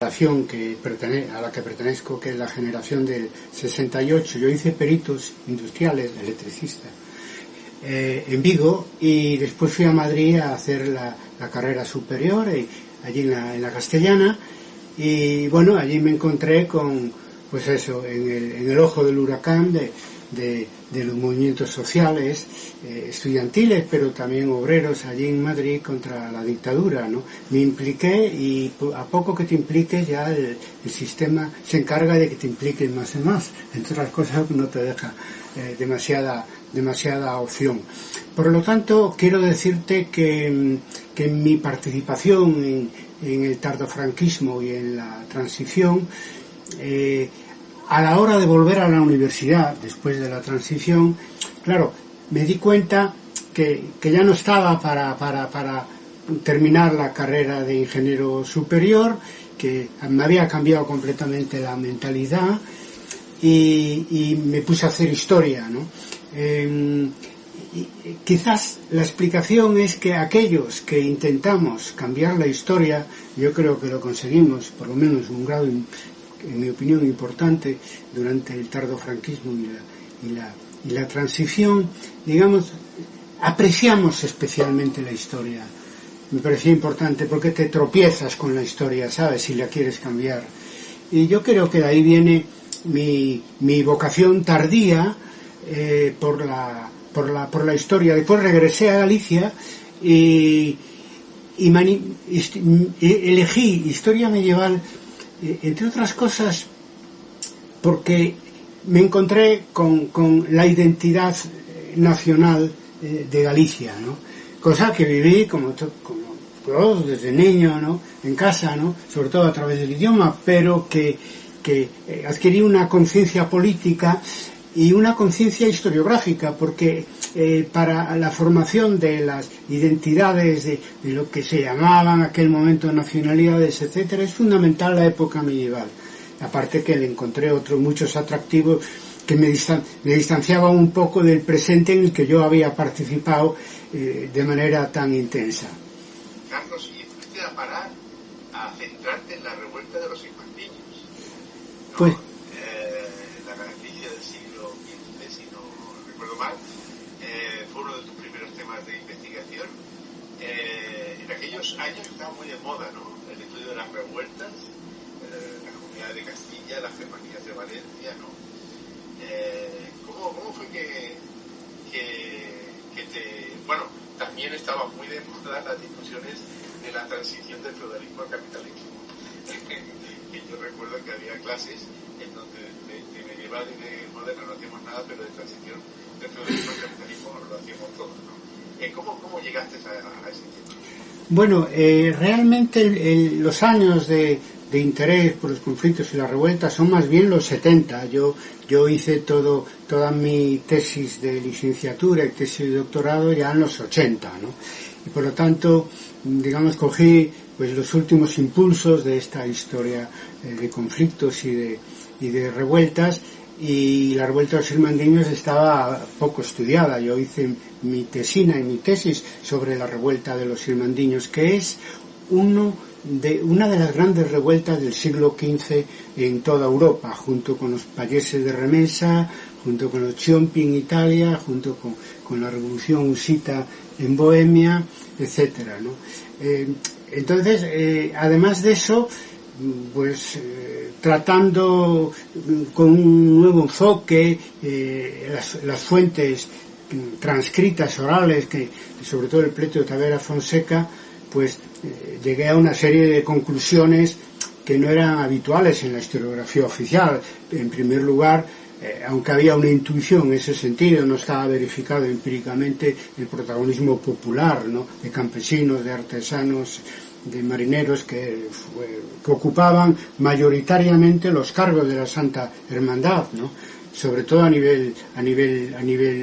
generación a la que pertenezco, que es la generación del 68. Yo hice peritos industriales, electricista, en Vigo, y después fui a Madrid a hacer la carrera superior, allí en la Castellana, y bueno, allí me encontré con, pues eso, en el ojo del huracán de los movimientos sociales, estudiantiles, pero también obreros allí en Madrid contra la dictadura, ¿no? Me impliqué, y a poco que te impliques ya el sistema se encarga de que te impliques más y más. Entre otras cosas, no te deja demasiada opción. Por lo tanto, quiero decirte que en mi participación en el tardofranquismo y en la transición, a la hora de volver a la universidad, después de la transición, claro, me di cuenta que ya no estaba para terminar la carrera de ingeniero superior, que me había cambiado completamente la mentalidad, y me puse a hacer historia, ¿no? Y quizás la explicación es que aquellos que intentamos cambiar la historia, yo creo que lo conseguimos, por lo menos en un grado, en mi opinión, importante durante el tardofranquismo y la transición, digamos, apreciamos especialmente la historia. Me parecía importante porque te tropiezas con la historia, ¿sabes?, si la quieres cambiar. Y yo creo que de ahí viene mi vocación tardía por la historia. Después regresé a Galicia y elegí historia medieval, entre otras cosas, porque me encontré con la identidad nacional de Galicia, ¿no? Cosa que viví como todos desde niño, ¿no?, en casa, ¿no?, sobre todo a través del idioma, pero que adquirí una conciencia política y una conciencia historiográfica, porque para la formación de las identidades de lo que se llamaban en aquel momento nacionalidades, etcétera, es fundamental la época medieval. Aparte que le encontré muchos atractivos que me distanciaban un poco del presente en el que yo había participado de manera tan intensa. Carlos, y fuiste a parar a centrarte en la revuelta de los ismandiños, ¿no? Pues la Galicia del siglo XV, si no recuerdo mal, fue uno de tus primeros temas de investigación. En aquellos años estaba muy de moda, ¿no?, el estudio de las revueltas, la Comunidad de Castilla, las Germanías de Valencia, ¿no? ¿Cómo fue que bueno, también estaban muy de moda las discusiones de la transición del feudalismo al capitalismo? Que yo recuerdo que había clases en donde de medieval y de moderna no hacíamos nada, pero de transición del feudalismo al capitalismo lo hacíamos todo, ¿no? ¿Cómo llegaste a ese tema? Bueno, realmente los años de interés por los conflictos y las revueltas son más bien los 70. Yo hice toda mi tesis de licenciatura y tesis de doctorado ya en los 80, ¿no? Y por lo tanto, digamos, cogí pues los últimos impulsos de esta historia de conflictos y de revueltas, y la revuelta de los irmandiños estaba poco estudiada. Yo hice mi tesina y mi tesis sobre la revuelta de los irmandiños, que es una de las grandes revueltas del siglo XV en toda Europa, junto con los payeses de Remensa, junto con los Ciompi en Italia, junto con la revolución husita en Bohemia, etcétera, ¿no? Entonces, además de eso, pues tratando con un nuevo enfoque las fuentes transcritas orales, que sobre todo el pleito de Tavera Fonseca, pues llegué a una serie de conclusiones que no eran habituales en la historiografía oficial. En primer lugar, aunque había una intuición en ese sentido, no estaba verificado empíricamente el protagonismo popular, ¿no?, de campesinos, de artesanos, de marineros que ocupaban mayoritariamente los cargos de la Santa Hermandad, ¿no?, sobre todo a nivel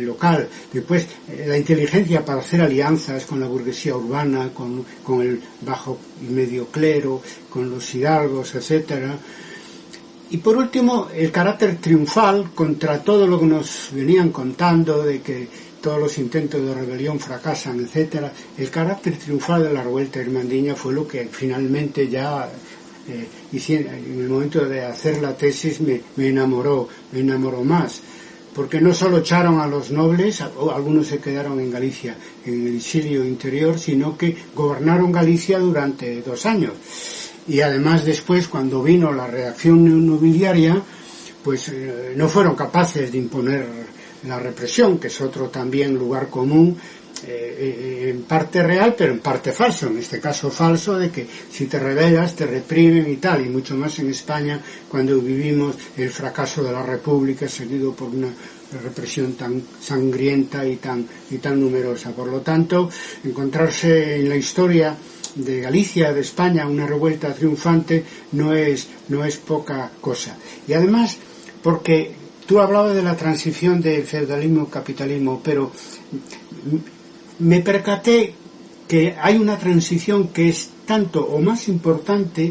local. Después, la inteligencia para hacer alianzas con la burguesía urbana, con el bajo y medio clero, con los hidalgos, etcétera. Y por último, el carácter triunfal contra todo lo que nos venían contando de que todos los intentos de rebelión fracasan, etcétera. El carácter triunfal de la revuelta irmandiña fue lo que finalmente ya en el momento de hacer la tesis me enamoró más, porque no solo echaron a los nobles, algunos se quedaron en Galicia, en el exilio interior, sino que gobernaron Galicia durante 2 años. Y además después, cuando vino la reacción nobiliaria, pues no fueron capaces de imponer la represión, que es otro también lugar común, en parte real, pero en parte falso, en este caso falso, de que si te rebelas te reprimen y tal, y mucho más en España, cuando vivimos el fracaso de la República seguido por una represión tan sangrienta y tan numerosa. Por lo tanto, encontrarse en la historia de Galicia, de España, una revuelta triunfante no es poca cosa. Y además, porque tú hablabas de la transición del feudalismo al capitalismo, pero me percaté que hay una transición que es tanto o más importante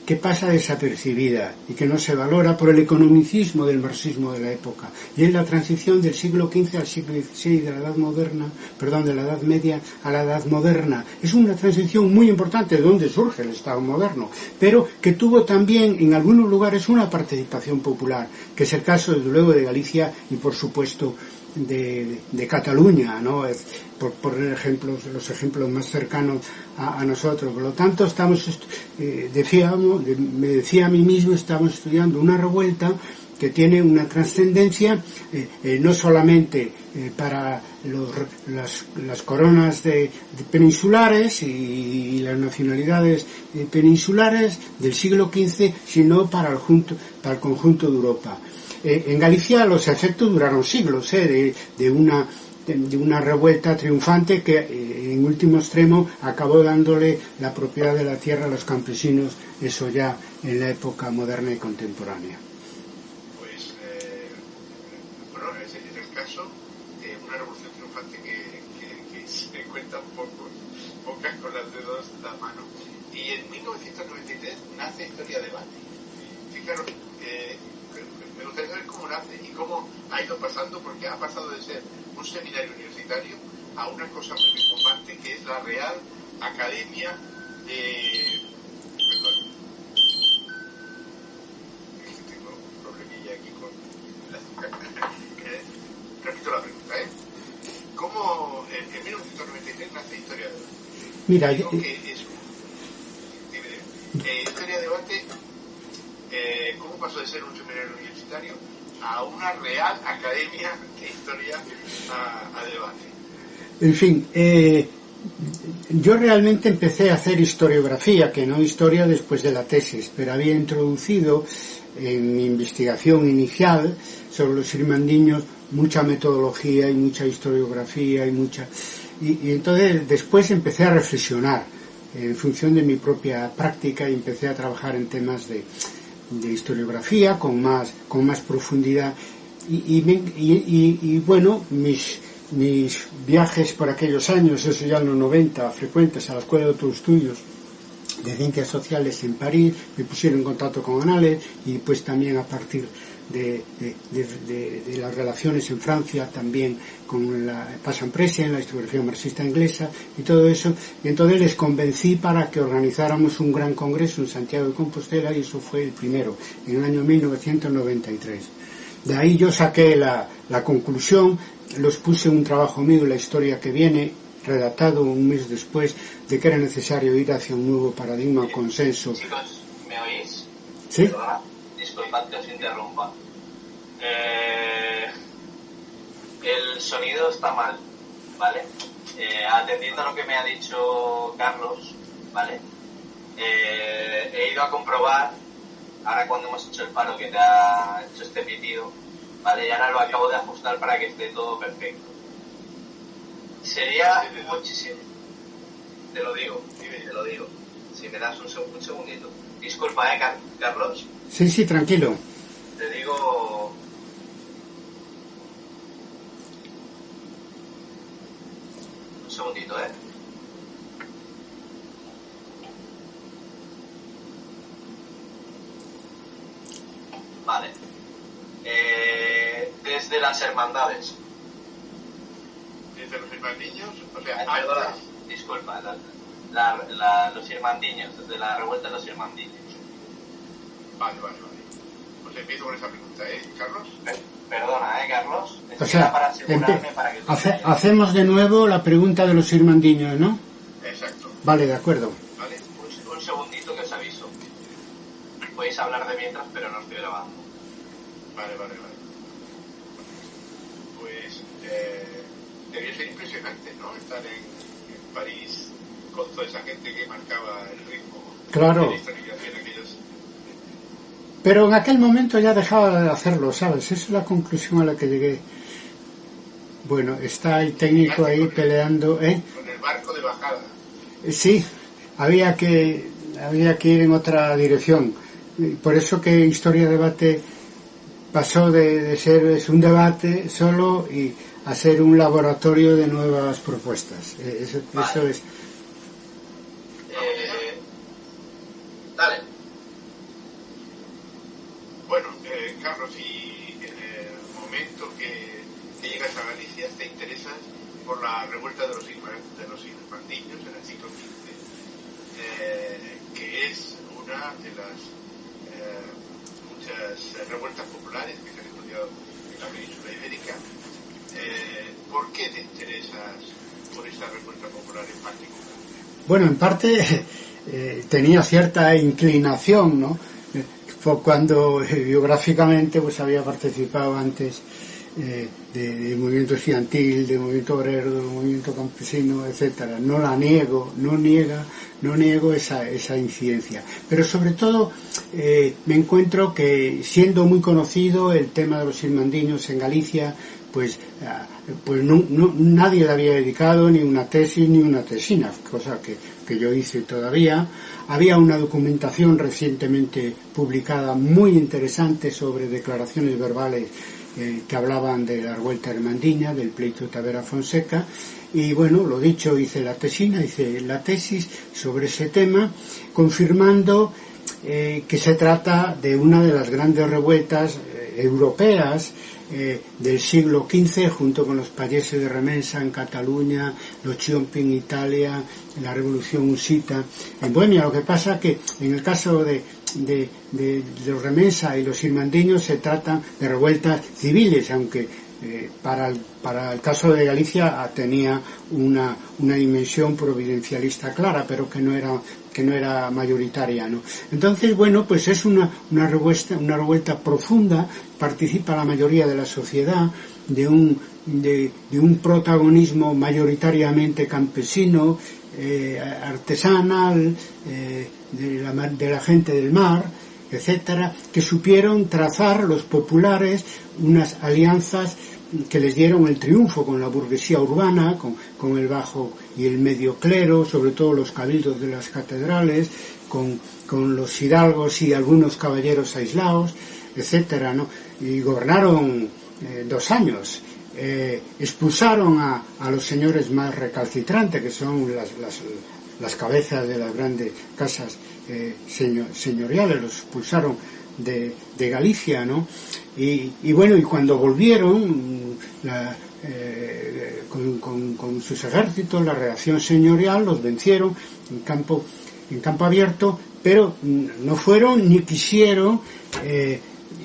que pasa desapercibida y que no se valora por el economicismo del marxismo de la época, y es la transición del siglo XV al siglo XVI, de la Edad Moderna, de la Edad Media a la Edad Moderna. Es una transición muy importante de donde surge el Estado moderno, pero que tuvo también en algunos lugares una participación popular, que es el caso desde luego de Galicia y por supuesto de Cataluña, ¿no? Por poner ejemplos, los ejemplos más cercanos a nosotros. Por lo tanto, me decía a mí mismo, estamos estudiando una revuelta que tiene una trascendencia no solamente para las coronas de peninsulares y las nacionalidades peninsulares del siglo XV, sino para el conjunto de Europa. En Galicia los efectos duraron siglos, de una revuelta triunfante que en último extremo acabó dándole la propiedad de la tierra a los campesinos, eso ya en la época moderna y contemporánea. Pues, bueno, es el caso de una revolución triunfante que se cuentan pocas con las dedos de la mano. Y en 1993 nace Historia Debate. Fijaros, me gustaría saber cómo nace y cómo ha ido pasando, porque ha pasado de ser un seminario universitario a una cosa muy bombante, que es la Real Academia de... Perdón. Es que tengo un problemilla aquí con la azúcar. Repito la pregunta, ¿Cómo en 1993 nace Historia Debate? Mira, Historia Debate, ¿cómo pasó de ser un seminario universitario a una Real Academia de Historia a debate? En fin, yo realmente empecé a hacer historiografía, que no historia después de la tesis, pero había introducido en mi investigación inicial sobre los irmandiños mucha metodología y mucha historiografía y entonces después empecé a reflexionar en función de mi propia práctica y empecé a trabajar en temas de historiografía con más profundidad y bueno, mis viajes por aquellos años, eso ya en los 90, frecuentes a la Escuela de Autoestudios de Ciencias Sociales en París, me pusieron en contacto con Annales y pues también a partir de las relaciones en Francia, también con la Pasan-Presen, la historiografía marxista inglesa y todo eso, y entonces les convencí para que organizáramos un gran congreso en Santiago de Compostela, y eso fue el primero, en el año 1993. De ahí yo saqué la conclusión, los puse un trabajo mío, La historia que viene, redactado un mes después, de que era necesario ir hacia un nuevo paradigma o consenso. Chicos, ¿me oís? ¿Sí? ¿Perdona? Disculpad que os interrumpa. El sonido está mal, ¿vale? Atendiendo a lo que me ha dicho Carlos, ¿vale? He ido a comprobar, ahora cuando hemos hecho el paro que te ha hecho este pitido, ¿vale? Y ahora lo acabo de ajustar para que esté todo perfecto. Sería muchísimo. Te lo digo. Si me das un segundito. Disculpa, Carlos. Sí, tranquilo. Te digo... Un segundito, Vale. Desde las hermandades. Desde los irmandiños, o sea, Disculpa, los irmandiños, desde la revuelta de los irmandiños. Vale. Pues empiezo con esa pregunta, Carlos. Perdona, Carlos. O sea, para asegurarme para que hacemos de nuevo la pregunta de los irmandiños, ¿no? Exacto. Vale, de acuerdo. Vale. Un segundito que os aviso. Podéis hablar de mientras, pero no estoy grabando. Vale. Pues debía ser impresionante, ¿no? Estar en París con toda esa gente que marcaba el ritmo. Claro. De la historización, aquellos... Pero en aquel momento ya dejaba de hacerlo, ¿sabes? Esa es la conclusión a la que llegué. Bueno, está el técnico ahí peleando, Con el barco de bajada. Sí, había que ir en otra dirección. Por eso que Historia Debate pasó de ser un debate solo y a ser un laboratorio de nuevas propuestas. Eso es. Dale. Bueno, Carlos, y en el momento que llegas a Galicia te interesas por la revuelta de los irmandiños en el siglo XV, que es una de las muchas revueltas populares que se han estudiado en la península ibérica. ¿Por qué te interesas por esta revuelta popular en particular? Bueno, en parte tenía cierta inclinación, ¿no? Fue cuando biográficamente pues había participado antes del movimiento estudiantil, del movimiento obrero, del movimiento campesino, etcétera. No niego esa incidencia. Pero sobre todo me encuentro que, siendo muy conocido el tema de los irmandiños en Galicia, pues nadie le había dedicado ni una tesis ni una tesina, cosa que yo hice todavía. Había una documentación recientemente publicada muy interesante sobre declaraciones verbales que hablaban de la revuelta irmandiña, del pleito Tavera-Fonseca, y bueno, lo dicho, hice la tesis sobre ese tema, confirmando que se trata de una de las grandes revueltas europeas del siglo XV, junto con los payeses de Remensa en Cataluña, los Ciompi en Italia, la Revolución Husita en Bohemia. Lo que pasa que en el caso de los Remensa y los irmandiños se tratan de revueltas civiles, aunque para el caso de Galicia tenía una dimensión providencialista clara, pero que no era mayoritaria, ¿no? Entonces, bueno, pues es una revuelta profunda. Participa la mayoría de la sociedad, de un protagonismo mayoritariamente campesino, artesanal, de la gente del mar, etcétera, que supieron trazar los populares unas alianzas que les dieron el triunfo con la burguesía urbana, con el bajo y el medio clero, sobre todo los cabildos de las catedrales, con los hidalgos y algunos caballeros aislados, etcétera, ¿no? Y gobernaron 2 años. Expulsaron a los señores más recalcitrantes, que son las cabezas de las grandes casas señoriales, los expulsaron de Galicia, ¿no? Y bueno, y cuando volvieron con sus ejércitos, la reacción señorial los vencieron en campo abierto, pero no fueron ni quisieron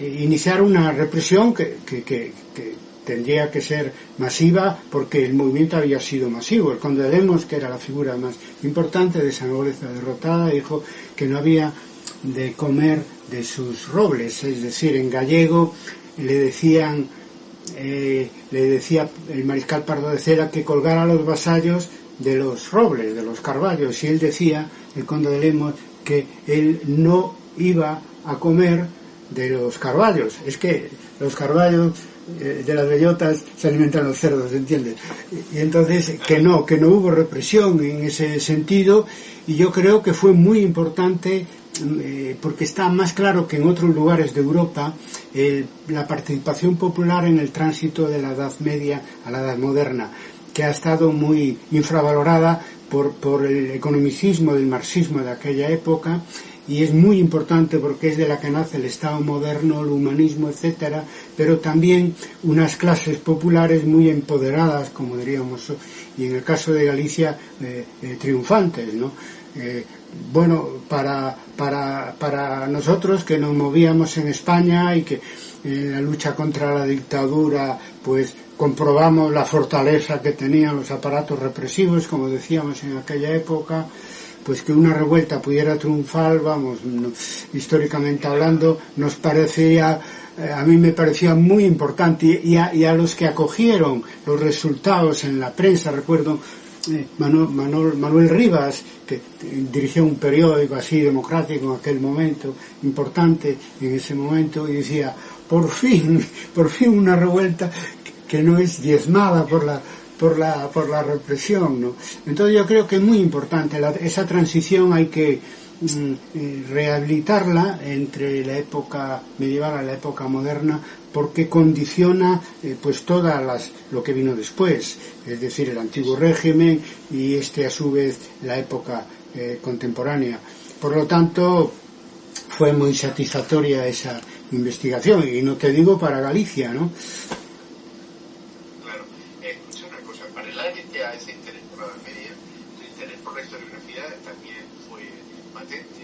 iniciar una represión que tendría que ser masiva, porque el movimiento había sido masivo. El conde de Lemos, que era la figura más importante de esa nobleza derrotada, dijo que no había de comer de sus robles, es decir, en gallego le decía el mariscal Pardo de Cera que colgara a los vasallos de los robles, de los carballos, y él decía, el conde de Lemos, que él no iba a comer de los carballos. Es que los carballos de las bellotas se alimentan los cerdos, ¿entiendes? Y entonces que no hubo represión en ese sentido, y yo creo que fue muy importante, porque está más claro que en otros lugares de Europa la participación popular en el tránsito de la Edad Media a la Edad Moderna, que ha estado muy infravalorada por el economicismo del marxismo de aquella época, y es muy importante porque es de la que nace el Estado moderno, el humanismo, etcétera, pero también unas clases populares muy empoderadas, como diríamos, y en el caso de Galicia triunfantes, ¿no? bueno, para nosotros que nos movíamos en España y que en la lucha contra la dictadura pues comprobamos la fortaleza que tenían los aparatos represivos, como decíamos en aquella época, pues que una revuelta pudiera triunfar, vamos, históricamente hablando, nos parecía, a mí me parecía muy importante, y a los que acogieron los resultados en la prensa, recuerdo Manuel Rivas, que dirigió un periódico así democrático en aquel momento, importante en ese momento, y decía, por fin una revuelta que no es diezmada por la represión, ¿no? Entonces yo creo que es muy importante esa transición, hay que rehabilitarla entre la época medieval a la época moderna, porque condiciona pues lo que vino después, es decir, el antiguo régimen y a su vez la época contemporánea. Por lo tanto, fue muy satisfactoria esa investigación, y no te digo para Galicia, ¿no? Claro, escucha una cosa, para el área que a ese interés por la Edad Media, el interés por la historiografía también fue patente,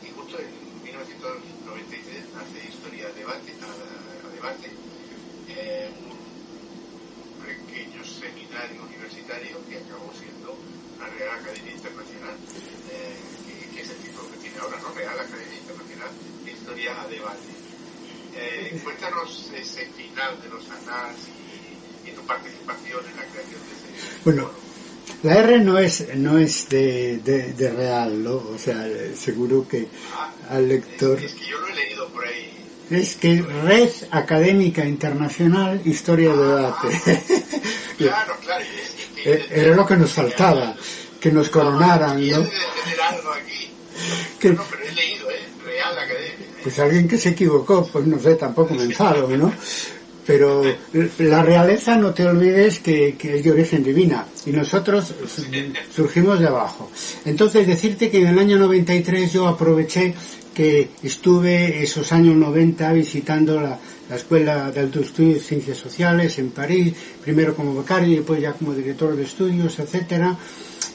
y justo en 1993 nace Historia a Debate, un pequeño seminario universitario que acabó siendo la Real Academia Internacional, que es el título que tiene ahora, ¿no? Real Academia Internacional de Historia a Debate. Cuéntanos ese final de los anales y tu participación en la creación de ese... Bueno, la R no es de real, ¿no? O sea, seguro que al lector... Es que yo lo he leído por ahí. Es que Red Académica Internacional Historia de Debate. Claro. Era lo que nos faltaba, que nos coronaran, ¿no? Debe tener algo aquí. No, pero he leído, Real Academia. Pues alguien que se equivocó, pues no sé, tampoco me enfado, ¿no? Pero la realeza, no te olvides que es de origen divina, y nosotros surgimos de abajo. Entonces, decirte que en el año 93 yo aproveché que estuve esos años 90 visitando la Escuela de Alto Estudio de Ciencias Sociales en París, primero como becario y después ya como director de estudios, etcétera,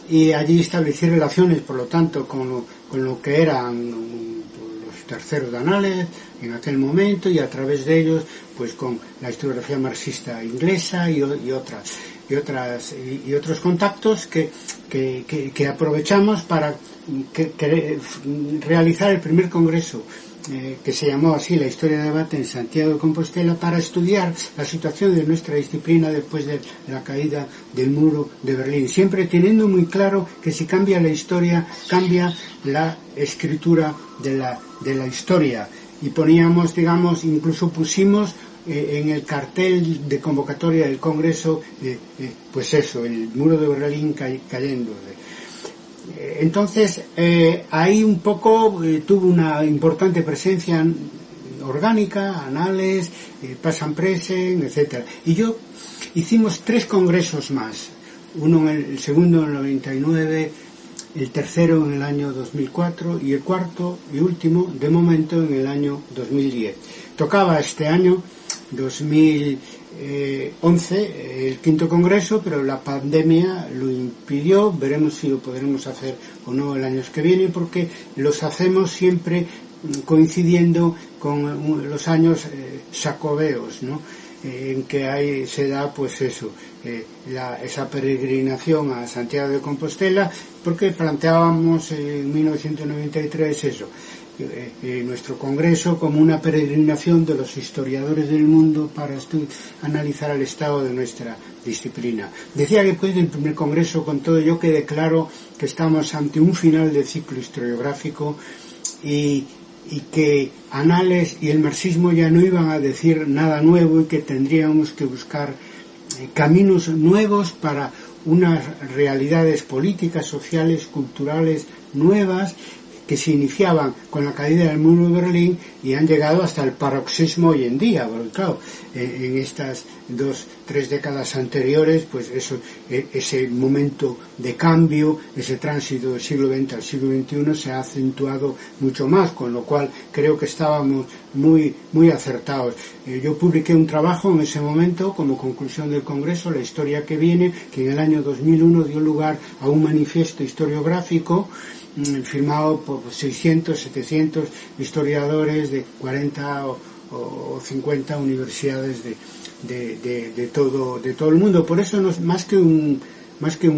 y allí establecí relaciones, por lo tanto, con lo que eran los terceros de anales en aquel momento, y a través de ellos pues con la historiografía marxista inglesa y otros contactos que aprovechamos para realizar el primer congreso que se llamó así la Historia de Debate en Santiago de Compostela, para estudiar la situación de nuestra disciplina después de la caída del muro de Berlín, siempre teniendo muy claro que si cambia la historia, cambia la escritura de la historia. Y poníamos, digamos, incluso pusimos en el cartel de convocatoria del Congreso, pues eso, el muro de Berlín cayendo. Entonces, ahí un poco tuvo una importante presencia orgánica, anales, pasan present, etcétera. Y yo hicimos 3 congresos más, el segundo en el 99, el tercero en el año 2004 y el cuarto y último, de momento, en el año 2010. Tocaba este año 2011 el 5º congreso, pero la pandemia lo impidió. Veremos si lo podremos hacer o no el año que viene, porque los hacemos siempre coincidiendo con los años jacobeos, ¿no? En que se da pues eso, esa peregrinación a Santiago de Compostela, porque planteábamos en 1993 eso, nuestro congreso como una peregrinación de los historiadores del mundo para analizar el estado de nuestra disciplina. Decía que después del primer congreso, con todo ello, quedé claro que estamos ante un final de ciclo historiográfico y que Anales y el marxismo ya no iban a decir nada nuevo, y que tendríamos que buscar caminos nuevos para unas realidades políticas, sociales, culturales nuevas, que se iniciaban con la caída del muro de Berlín y han llegado hasta el paroxismo hoy en día, porque claro, en estas 2-3 décadas anteriores, pues ese momento de cambio, ese tránsito del siglo XX al siglo XXI se ha acentuado mucho más, con lo cual creo que estábamos muy acertados. Yo publiqué un trabajo en ese momento como conclusión del Congreso, La historia que viene, que en el año 2001 dio lugar a un manifiesto historiográfico firmado por 600, 700 historiadores de 40 o 50 universidades de todo el mundo. Por eso más que un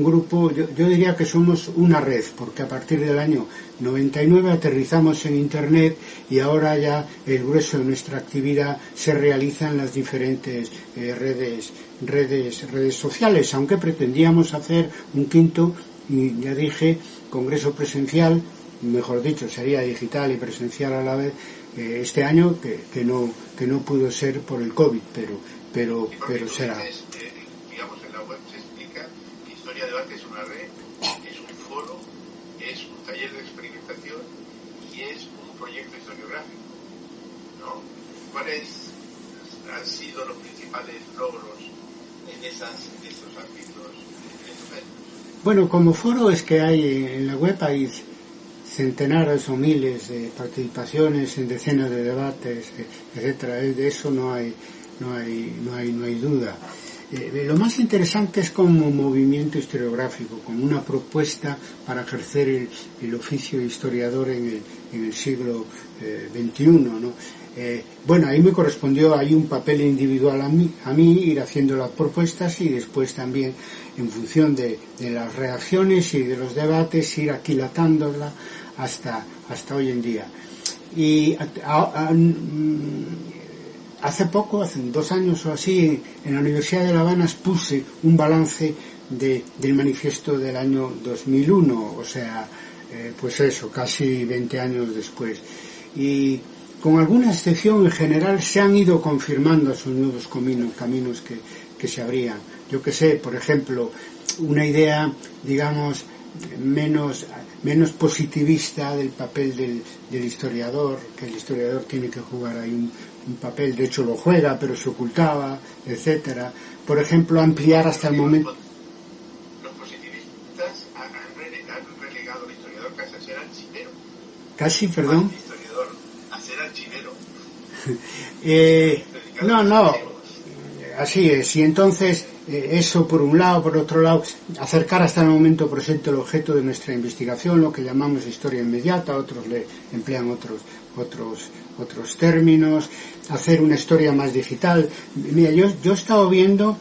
grupo, yo diría que somos una red, porque a partir del año 99 aterrizamos en Internet y ahora ya el grueso de nuestra actividad se realiza en las diferentes redes sociales, aunque pretendíamos hacer un quinto, y ya dije, congreso presencial, mejor dicho, sería digital y presencial a la vez, este año, que no pudo ser por el COVID, pero será. Digamos, en la web se explica que Historia Debate es una red, es un foro, es un taller de experimentación y es un proyecto historiográfico, ¿no? ¿Cuáles han sido los principales logros en estos ámbitos? Bueno, como foro es que hay en la web hay centenares o miles de participaciones en decenas de debates, etcétera. De eso no hay duda. Lo más interesante es como movimiento historiográfico, como una propuesta para ejercer el oficio de historiador en el siglo XXI, ¿no? Bueno, ahí me correspondió, hay un papel individual a mí, ir haciendo las propuestas y después también, en función de las reacciones y de los debates, ir aquilatándola hasta hoy en día. Y hace 2 años o así, en la Universidad de La Habana puse un balance del manifiesto del año 2001, o sea, pues eso, casi 20 años después. Y con alguna excepción, en general, se han ido confirmando esos nuevos caminos que se abrían. Yo que sé, por ejemplo, una idea, digamos, menos positivista del papel del historiador, que el historiador tiene que jugar ahí un papel, de hecho lo juega, pero se ocultaba, etcétera. Por ejemplo, ampliar hasta el momento. Los positivistas han relegado al historiador casi a ser archivero. Casi, perdón. Historiador a ser archivero. No, así es. Y entonces, eso por un lado, por otro lado, acercar hasta el momento presente el objeto de nuestra investigación, lo que llamamos historia inmediata, otros le emplean otros términos, hacer una historia más digital. Mira, yo he estado viendo,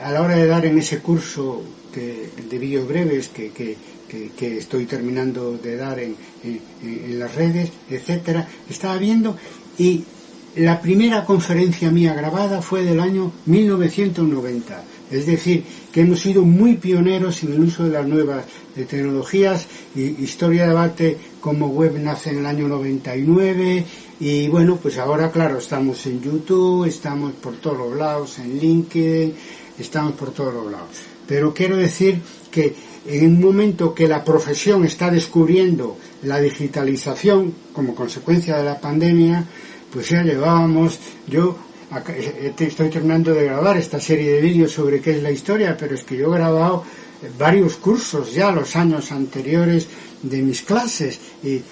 a la hora de dar en ese curso de vídeos breves que estoy terminando de dar en las redes, etcétera, estaba viendo, y la primera conferencia mía grabada fue del año 1990. Es decir, que hemos sido muy pioneros en el uso de las nuevas tecnologías. Y Historia Debate como web nace en el año 99. Y bueno, pues ahora, claro, estamos en YouTube, estamos por todos los lados, en LinkedIn, estamos por todos los lados. Pero quiero decir que en un momento que la profesión está descubriendo la digitalización como consecuencia de la pandemia, pues ya llevábamos, yo estoy terminando de grabar esta serie de vídeos sobre qué es la historia, pero es que yo he grabado varios cursos ya los años anteriores de mis clases, y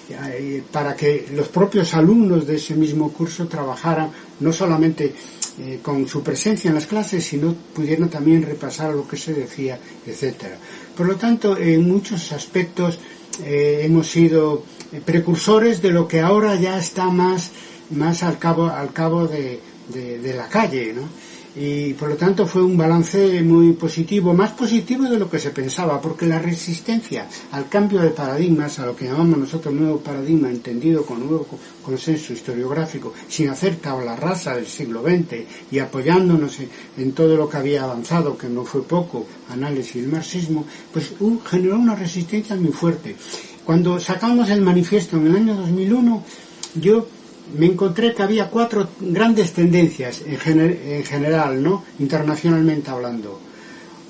para que los propios alumnos de ese mismo curso trabajaran no solamente con su presencia en las clases, sino pudieran también repasar lo que se decía, etcétera. Por lo tanto, en muchos aspectos hemos sido precursores de lo que ahora ya está más al cabo de la calle, ¿no? Y por lo tanto fue un balance muy positivo, más positivo de lo que se pensaba, porque la resistencia al cambio de paradigmas, a lo que llamamos nosotros nuevo paradigma, entendido con nuevo consenso historiográfico, sin hacer tabla rasa del siglo XX y apoyándonos en todo lo que había avanzado, que no fue poco, análisis del marxismo, pues generó una resistencia muy fuerte. Cuando sacamos el manifiesto en el año 2001, yo me encontré que había 4 grandes tendencias en general, ¿no? Internacionalmente hablando.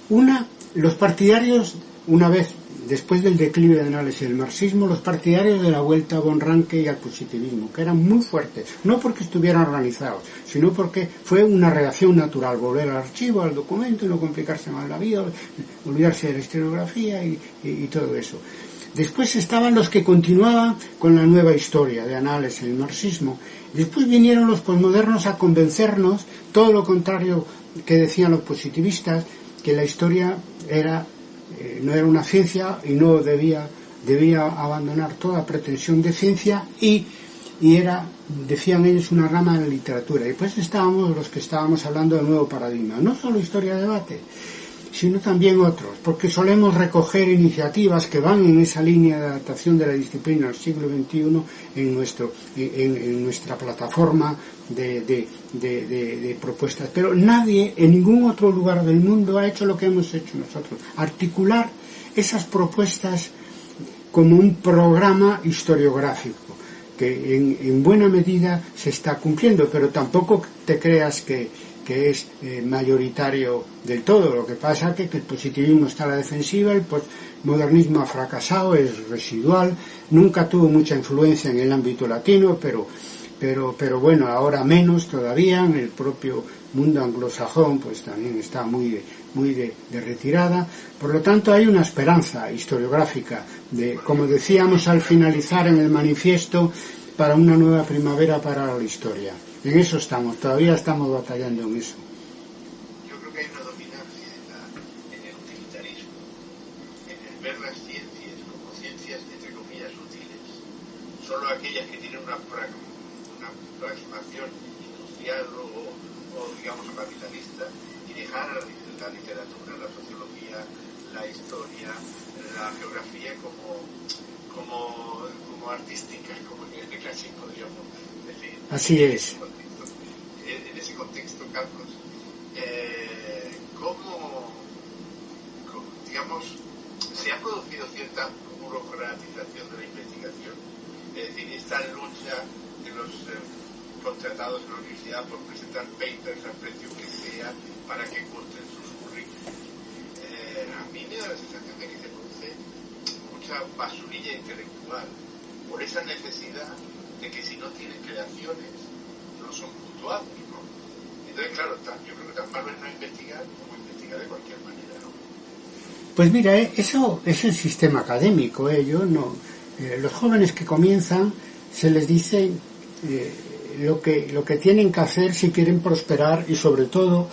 Una, los partidarios, una vez después del declive de análisis del marxismo, los partidarios de la vuelta a von Ranke y al positivismo, que eran muy fuertes, no porque estuvieran organizados, sino porque fue una reacción natural, volver al archivo, al documento y no complicarse más la vida, olvidarse de la historiografía y todo eso. Después estaban los que continuaban con la nueva historia de análisis del marxismo. Después vinieron los posmodernos a convencernos, todo lo contrario que decían los positivistas, que la historia no era una ciencia y no debía debía abandonar toda pretensión de ciencia y era, decían ellos, una rama de la literatura. Y pues estábamos los que estábamos hablando del nuevo paradigma, no solo historia de debate, sino también otros, porque solemos recoger iniciativas que van en esa línea de adaptación de la disciplina al siglo XXI en nuestra plataforma de propuestas. Pero nadie en ningún otro lugar del mundo ha hecho lo que hemos hecho nosotros, articular esas propuestas como un programa historiográfico que en buena medida se está cumpliendo, pero tampoco te creas que es mayoritario del todo. Lo que pasa es que el positivismo está a la defensiva, el postmodernismo ha fracasado, es residual, nunca tuvo mucha influencia en el ámbito latino, pero bueno, ahora menos todavía. En el propio mundo anglosajón pues también está muy de retirada. Por lo tanto, hay una esperanza historiográfica de, como decíamos al finalizar en el manifiesto, para una nueva primavera para la historia. En eso estamos, todavía estamos batallando en eso. Yo creo que hay una dominancia en el utilitarismo, en el ver las ciencias como ciencias entre comillas útiles, solo aquellas que tienen una plasmación industrial o digamos capitalista, y dejar a la literatura, la sociología, la historia, la geografía como artísticas, como en el clásico, digamos. Decir, así es. En ese contexto, Carlos, ¿cómo, digamos, se ha producido cierta burocratización de la investigación? Es decir, esta lucha de los contratados en la universidad por presentar papers al precio que sea para que cuenten sus currículos. A mí me da la sensación de que se produce mucha basurilla intelectual por esa necesidad de que si no tienen creaciones no son puntuados, ¿no? Entonces, claro, yo creo que tan malo es no investigar como investigar de cualquier manera, ¿no? Pues mira, eso es el sistema académico, los jóvenes que comienzan se les dice lo que tienen que hacer si quieren prosperar y sobre todo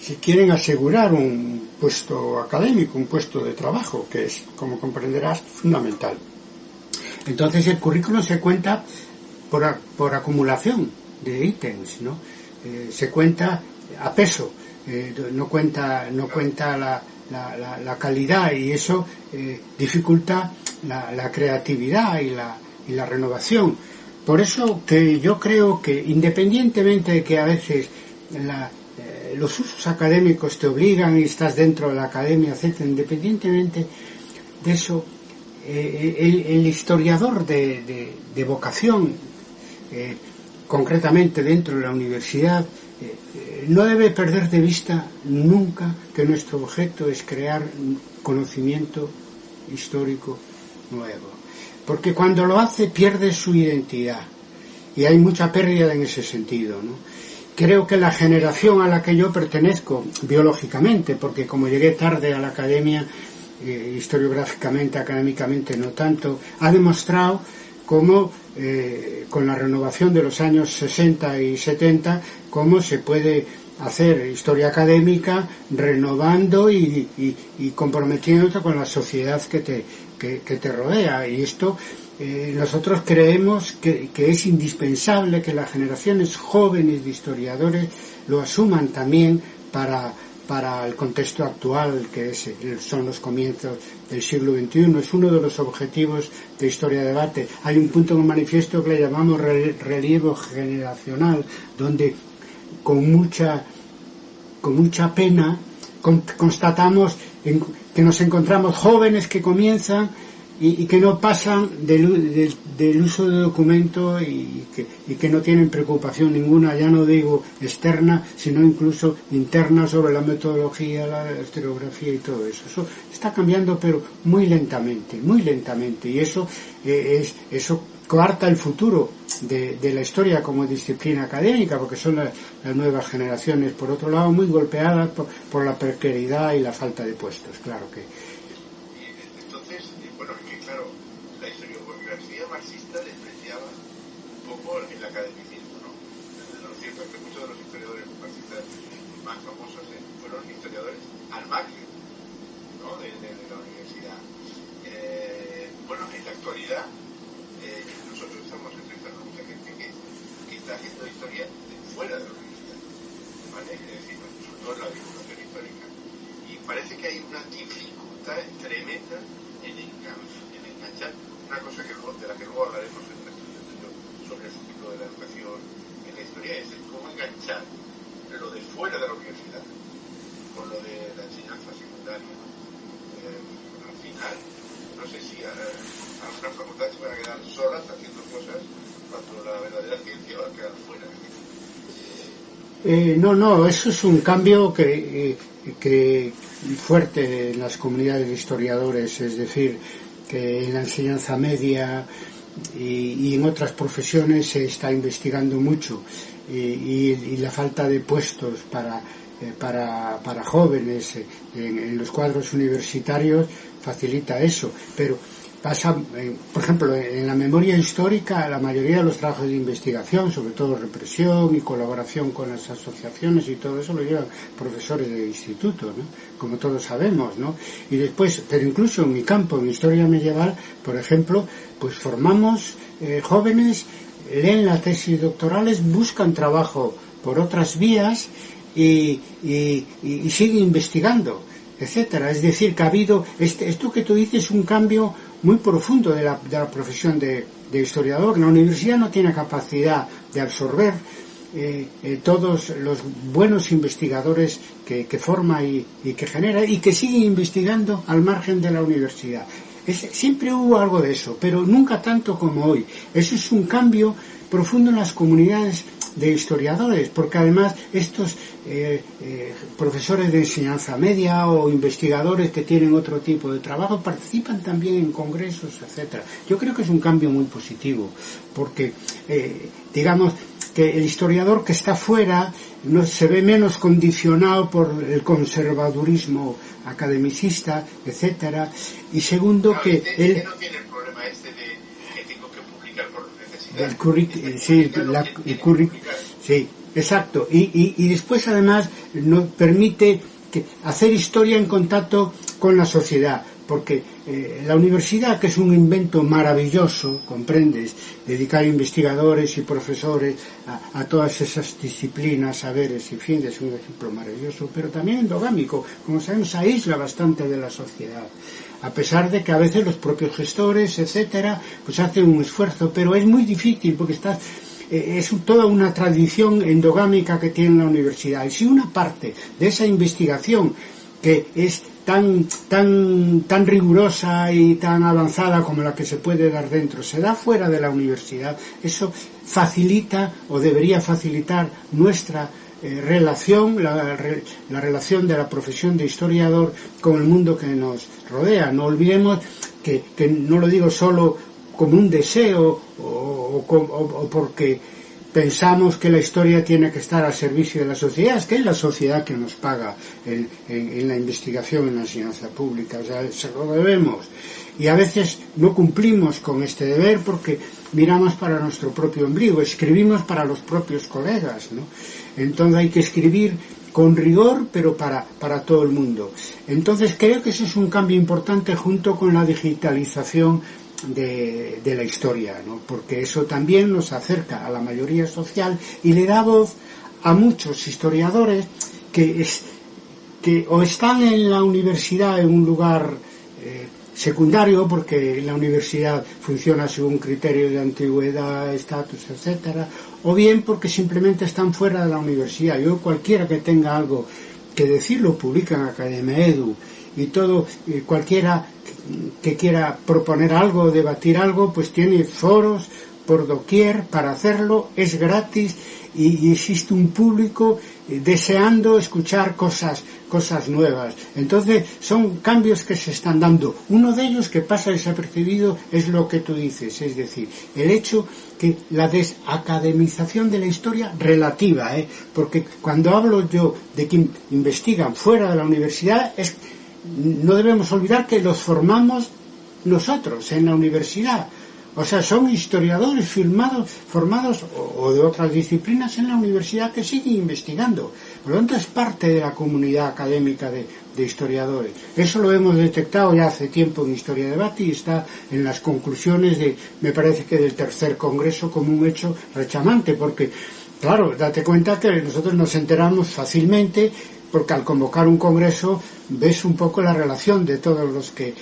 si quieren asegurar un puesto académico, un puesto de trabajo, que es, como comprenderás, fundamental. Entonces el currículum se cuenta por acumulación de ítems, ¿no? Se cuenta a peso, no cuenta la calidad, y eso dificulta la creatividad y la renovación. Por eso que yo creo que, independientemente de que a veces los usos académicos te obligan y estás dentro de la academia, etc., independientemente de eso, el historiador de vocación, concretamente dentro de la universidad, no debe perder de vista nunca que nuestro objeto es crear conocimiento histórico nuevo. Porque cuando lo hace pierde su identidad, y hay mucha pérdida en ese sentido, ¿no? Creo que la generación a la que yo pertenezco, biológicamente, porque como llegué tarde a la academia, historiográficamente, académicamente no tanto, ha demostrado cómo con la renovación de los años 60 y 70, cómo se puede hacer historia académica renovando y comprometiéndote con la sociedad que te rodea. Y esto nosotros creemos que es indispensable que las generaciones jóvenes de historiadores lo asuman también para el contexto actual, que son los comienzos del siglo XXI. Es uno de los objetivos de Historia de Debate. Hay un punto en el manifiesto que le llamamos relevo generacional, donde con mucha pena constatamos que nos encontramos jóvenes que comienzan y que no pasan del uso de documento y que no tienen preocupación ninguna, ya no digo externa, sino incluso interna, sobre la metodología, la historiografía y todo eso. Eso está cambiando, pero muy lentamente, y eso coarta el futuro de la historia como disciplina académica, porque son las nuevas generaciones, por otro lado, muy golpeadas por la precariedad y la falta de puestos, claro que. Entonces, bueno, es que claro, la historiografía marxista despreciaba un poco el academicismo, ¿no? Lo cierto es que muchos de los historiadores marxistas más famosos fueron historiadores al margen, ¿no?, de la universidad. bueno, en la actualidad nosotros estamos entrevistando a mucha gente que está haciendo historia fuera de la universidad, ¿vale? Es decir, sobre todo en la divulgación histórica. Y parece que hay una dificultad tremenda en enganchar una cosa de la que luego hablaremos en la estudio sobre el futuro de la educación en la historia, es el cómo enganchar lo de fuera de la universidad con lo de la enseñanza secundaria. Al final, no sé si algunas facultades se van a quedar solas haciendo cosas cuando la verdadera ciencia va a quedar fuera. No, eso es un cambio que fuerte en las comunidades de historiadores, es decir, que en la enseñanza media y en otras profesiones se está investigando mucho y la falta de puestos para jóvenes en los cuadros universitarios facilita eso, pero pasa, por ejemplo, en la memoria histórica, la mayoría de los trabajos de investigación, sobre todo represión y colaboración con las asociaciones y todo eso, lo llevan profesores de instituto, ¿no? Como todos sabemos, ¿no? Y después, pero incluso en mi campo, en historia medieval, por ejemplo, pues formamos jóvenes, leen las tesis doctorales, buscan trabajo por otras vías y siguen investigando, etcétera. Es decir, que ha habido esto que tú dices, un cambio muy profundo de la profesión de historiador. La universidad no tiene capacidad de absorber todos los buenos investigadores que forma y que genera y que siguen investigando al margen de la universidad. Siempre hubo algo de eso, pero nunca tanto como hoy. Eso es un cambio profundo en las comunidades de historiadores, porque además estos profesores de enseñanza media o investigadores que tienen otro tipo de trabajo participan también en congresos, etcétera. Yo creo que es un cambio muy positivo, porque digamos que el historiador que está fuera no se ve menos condicionado por el conservadurismo academicista, etcétera, y segundo no, que él no tiene el problema de que tengo que publicar por necesidad. El currículum, sí, exacto, y después además nos permite hacer historia en contacto con la sociedad, porque la universidad, que es un invento maravilloso, comprendes, dedicar investigadores y profesores a todas esas disciplinas, saberes y fines, es un ejemplo maravilloso, pero también endogámico, como sabemos, aísla bastante de la sociedad, a pesar de que a veces los propios gestores, etcétera, pues hacen un esfuerzo, pero es muy difícil porque es toda una tradición endogámica que tiene la universidad, y si una parte de esa investigación que es tan rigurosa y tan avanzada como la que se puede dar dentro se da fuera de la universidad, eso facilita o debería facilitar nuestra relación, la relación de la profesión de historiador con el mundo que nos rodea. No olvidemos que no lo digo solo como un deseo o porque pensamos que la historia tiene que estar al servicio de la sociedad, es que es la sociedad que nos paga en la investigación, en la enseñanza pública, o sea, se lo debemos. Y a veces no cumplimos con este deber porque miramos para nuestro propio ombligo, escribimos para los propios colegas, ¿no? Entonces hay que escribir con rigor, pero para todo el mundo. Entonces creo que ese es un cambio importante junto con la digitalización de la historia, ¿no? Porque eso también nos acerca a la mayoría social y le da voz a muchos historiadores que o están en la universidad en un lugar secundario, porque la universidad funciona según criterios de antigüedad, estatus, etcétera, o bien porque simplemente están fuera de la universidad. Yo, cualquiera que tenga algo que decir, lo publica en Academia Edu, y todo, cualquiera que quiera proponer algo, debatir algo, pues tiene foros por doquier para hacerlo, es gratis y existe un público deseando escuchar cosas nuevas. Entonces son cambios que se están dando. Uno de ellos que pasa desapercibido es lo que tú dices, es decir, el hecho que la desacademización de la historia relativa, porque cuando hablo yo de que investigan fuera de la universidad, no debemos olvidar que los formamos nosotros en la universidad. O sea, son historiadores formados o de otras disciplinas en la universidad que siguen investigando. Por lo tanto, es parte de la comunidad académica de de historiadores. Eso lo hemos detectado ya hace tiempo en Historia Debate y está en las conclusiones me parece que del tercer congreso, como un hecho rechamante, porque claro, date cuenta que nosotros nos enteramos fácilmente, porque al convocar un congreso ves un poco la relación de todos los que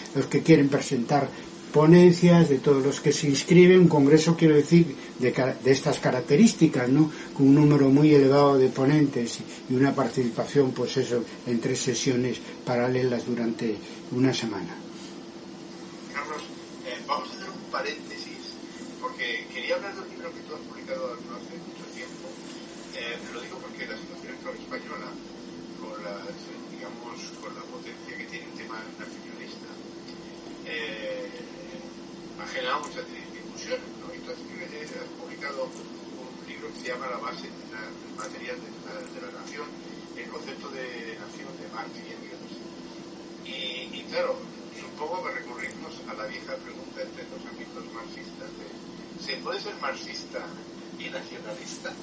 quieren presentar ponencias, de todos los que se inscriben. Un congreso, quiero decir, de estas características, ¿no? Con un número muy elevado de ponentes y una participación, pues eso, en 3 sesiones paralelas durante una semana. Carlos, vamos a hacer un paréntesis, porque quería hablar de un libro que tú has publicado no hace mucho tiempo. Lo digo porque la situación actual española, con la potencia que tiene el tema nacionalista, ha generado muchas discusiones, ¿no? Y tú has publicado un libro que se llama La base material de la nación, el concepto de nación de Marx y Engels. Y claro, supongo que recurrimos a la vieja pregunta entre los ámbitos marxistas de ¿se puede ser marxista y nacionalista?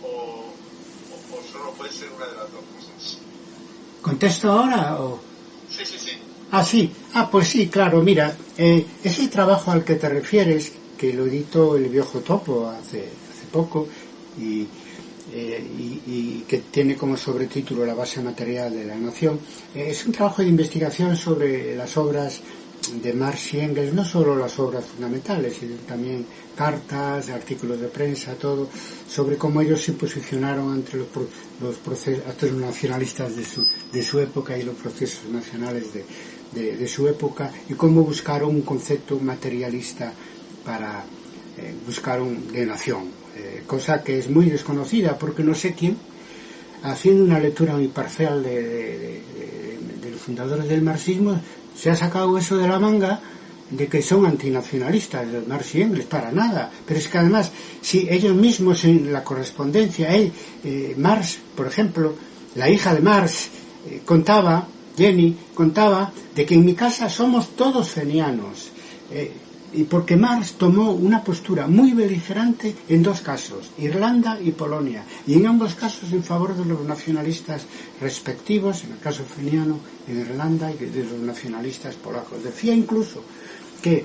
¿O solo puede ser una de las dos cosas? ¿Contesto ahora o...? Sí. Sí. Pues sí, claro, mira, ese trabajo al que te refieres, que lo editó el Viejo Topo hace poco y que tiene como sobretítulo La base material de la nación, es un trabajo de investigación sobre las obras de Marx y Engels, no solo las obras fundamentales, sino también cartas, artículos de prensa, todo, sobre cómo ellos se posicionaron entre los procesos, los nacionalistas de su época y los procesos nacionales de su época, y cómo buscaron un concepto materialista para buscar de nación, cosa que es muy desconocida, porque no sé quién, haciendo una lectura muy parcial de los fundadores del marxismo, se ha sacado eso de la manga de que son antinacionalistas, Marx y Engels, para nada. Pero es que además, si ellos mismos en la correspondencia, Marx, por ejemplo, la hija de Marx, Jenny contaba de que en mi casa somos todos fenianos, y porque Marx tomó una postura muy beligerante en 2 casos, Irlanda y Polonia, y en ambos casos en favor de los nacionalistas respectivos, en el caso feniano en Irlanda, y de los nacionalistas polacos. Decía incluso que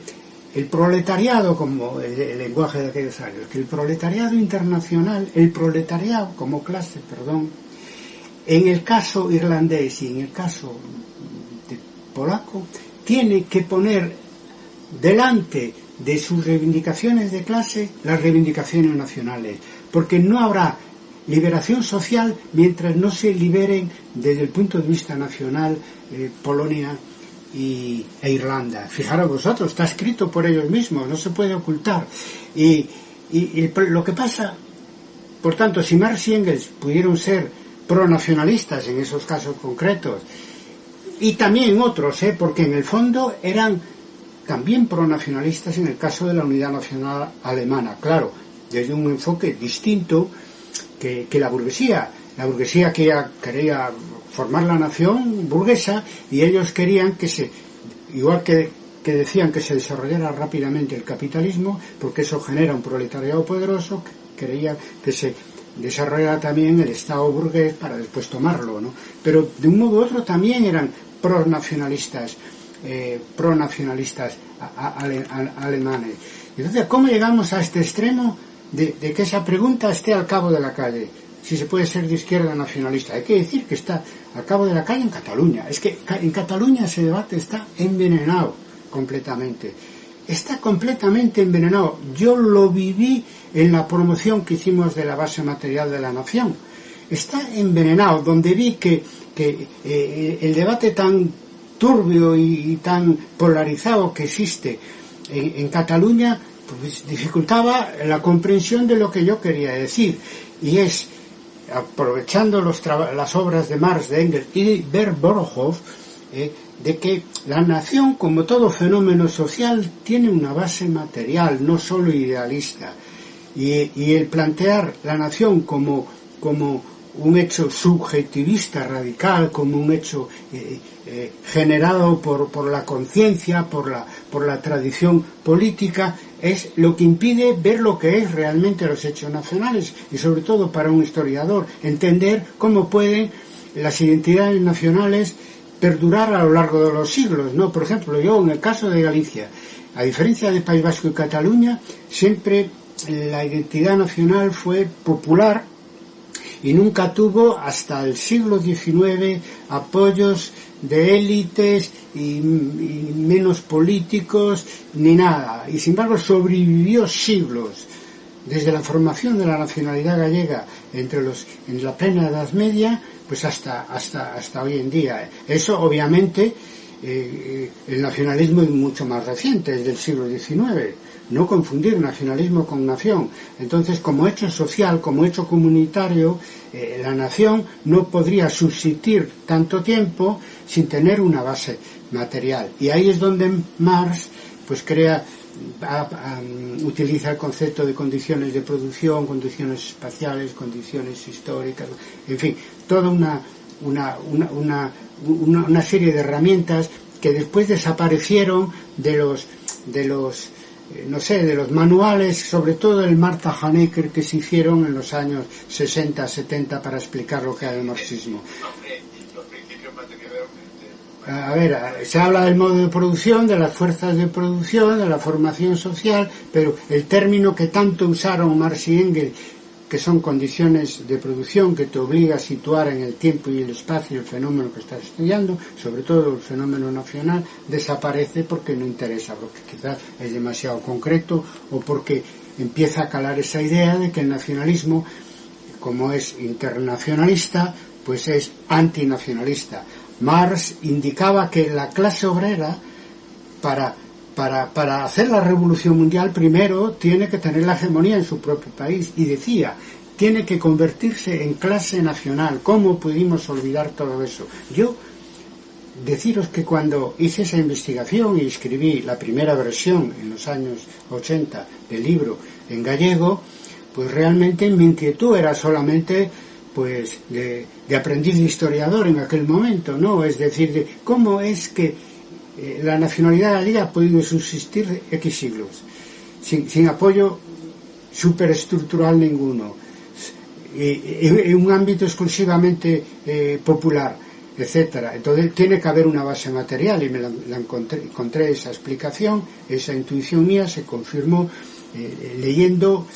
el proletariado, como el lenguaje de aquellos años, que el proletariado internacional, el proletariado como clase, en el caso irlandés y en el caso polaco, tiene que poner delante de sus reivindicaciones de clase las reivindicaciones nacionales, porque no habrá liberación social mientras no se liberen desde el punto de vista nacional Polonia e Irlanda. Fijaros vosotros, está escrito por ellos mismos, no se puede ocultar. Y lo que pasa, por tanto, si Marx y Engels pudieron ser pronacionalistas en esos casos concretos, y también otros, porque en el fondo eran también pronacionalistas en el caso de la unidad nacional alemana, claro, desde un enfoque distinto que la burguesía. La burguesía quería formar la nación burguesa, y ellos querían que igual que decían que se desarrollara rápidamente el capitalismo, porque eso genera un proletariado poderoso, querían que se desarrollara también el Estado burgués para después tomarlo, ¿no? Pero de un modo u otro también eran pronacionalistas alemanes. Entonces, ¿cómo llegamos a este extremo de que esa pregunta esté al cabo de la calle? Si se puede ser de izquierda nacionalista. Hay que decir que está al cabo de la calle en Cataluña. Es que en Cataluña ese debate está envenenado completamente. Está completamente envenenado. Yo lo viví en la promoción que hicimos de la base material de la nación. Está envenenado, donde vi que el debate tan turbio y tan polarizado que existe en Cataluña, pues dificultaba la comprensión de lo que yo quería decir, y es, aprovechando las obras de Marx, de Engels y de Borojov, de que la nación, como todo fenómeno social, tiene una base material, no solo idealista, y el plantear la nación como un hecho subjetivista radical, como un hecho generado por la conciencia, por la tradición política, es lo que impide ver lo que es realmente los hechos nacionales, y sobre todo para un historiador entender cómo pueden las identidades nacionales perdurar a lo largo de los siglos, ¿no? Por ejemplo, yo en el caso de Galicia, a diferencia de País Vasco y Cataluña, siempre la identidad nacional fue popular y nunca tuvo hasta el siglo XIX apoyos de élites y menos políticos ni nada, y sin embargo sobrevivió siglos desde la formación de la nacionalidad gallega en la plena Edad Media pues hasta hoy en día. Eso obviamente el nacionalismo es mucho más reciente, es del siglo XIX. No confundir nacionalismo con nación. Entonces, como hecho social, como hecho comunitario, la nación no podría subsistir tanto tiempo sin tener una base material. Y ahí es donde Marx pues utiliza el concepto de condiciones de producción, condiciones espaciales, condiciones históricas, en fin, toda una serie de herramientas que después desaparecieron de los manuales, sobre todo el Martha Hanecker, que se hicieron en los años 60, 70 para explicar lo que era el marxismo. A ver, se habla del modo de producción, de las fuerzas de producción, de la formación social, pero el término que tanto usaron Marx y Engels, que son condiciones de producción que te obliga a situar en el tiempo y el espacio el fenómeno que estás estudiando, sobre todo el fenómeno nacional, desaparece porque no interesa, porque quizás es demasiado concreto o porque empieza a calar esa idea de que el nacionalismo, como es internacionalista, pues es antinacionalista. Marx indicaba que la clase obrera, para hacer la revolución mundial, primero tiene que tener la hegemonía en su propio país, y decía, tiene que convertirse en clase nacional. ¿Cómo pudimos olvidar todo eso? Yo deciros que cuando hice esa investigación y escribí la primera versión en los años 80 del libro en gallego, pues realmente mi inquietud era solamente pues de aprendiz de historiador en aquel momento, ¿no? Es decir, de cómo es que la nacionalidad gallega ha podido subsistir X siglos, sin apoyo superestructural ninguno, en un ámbito exclusivamente popular, etcétera. Entonces tiene que haber una base material, y encontré esa explicación, esa intuición mía se confirmó leyendo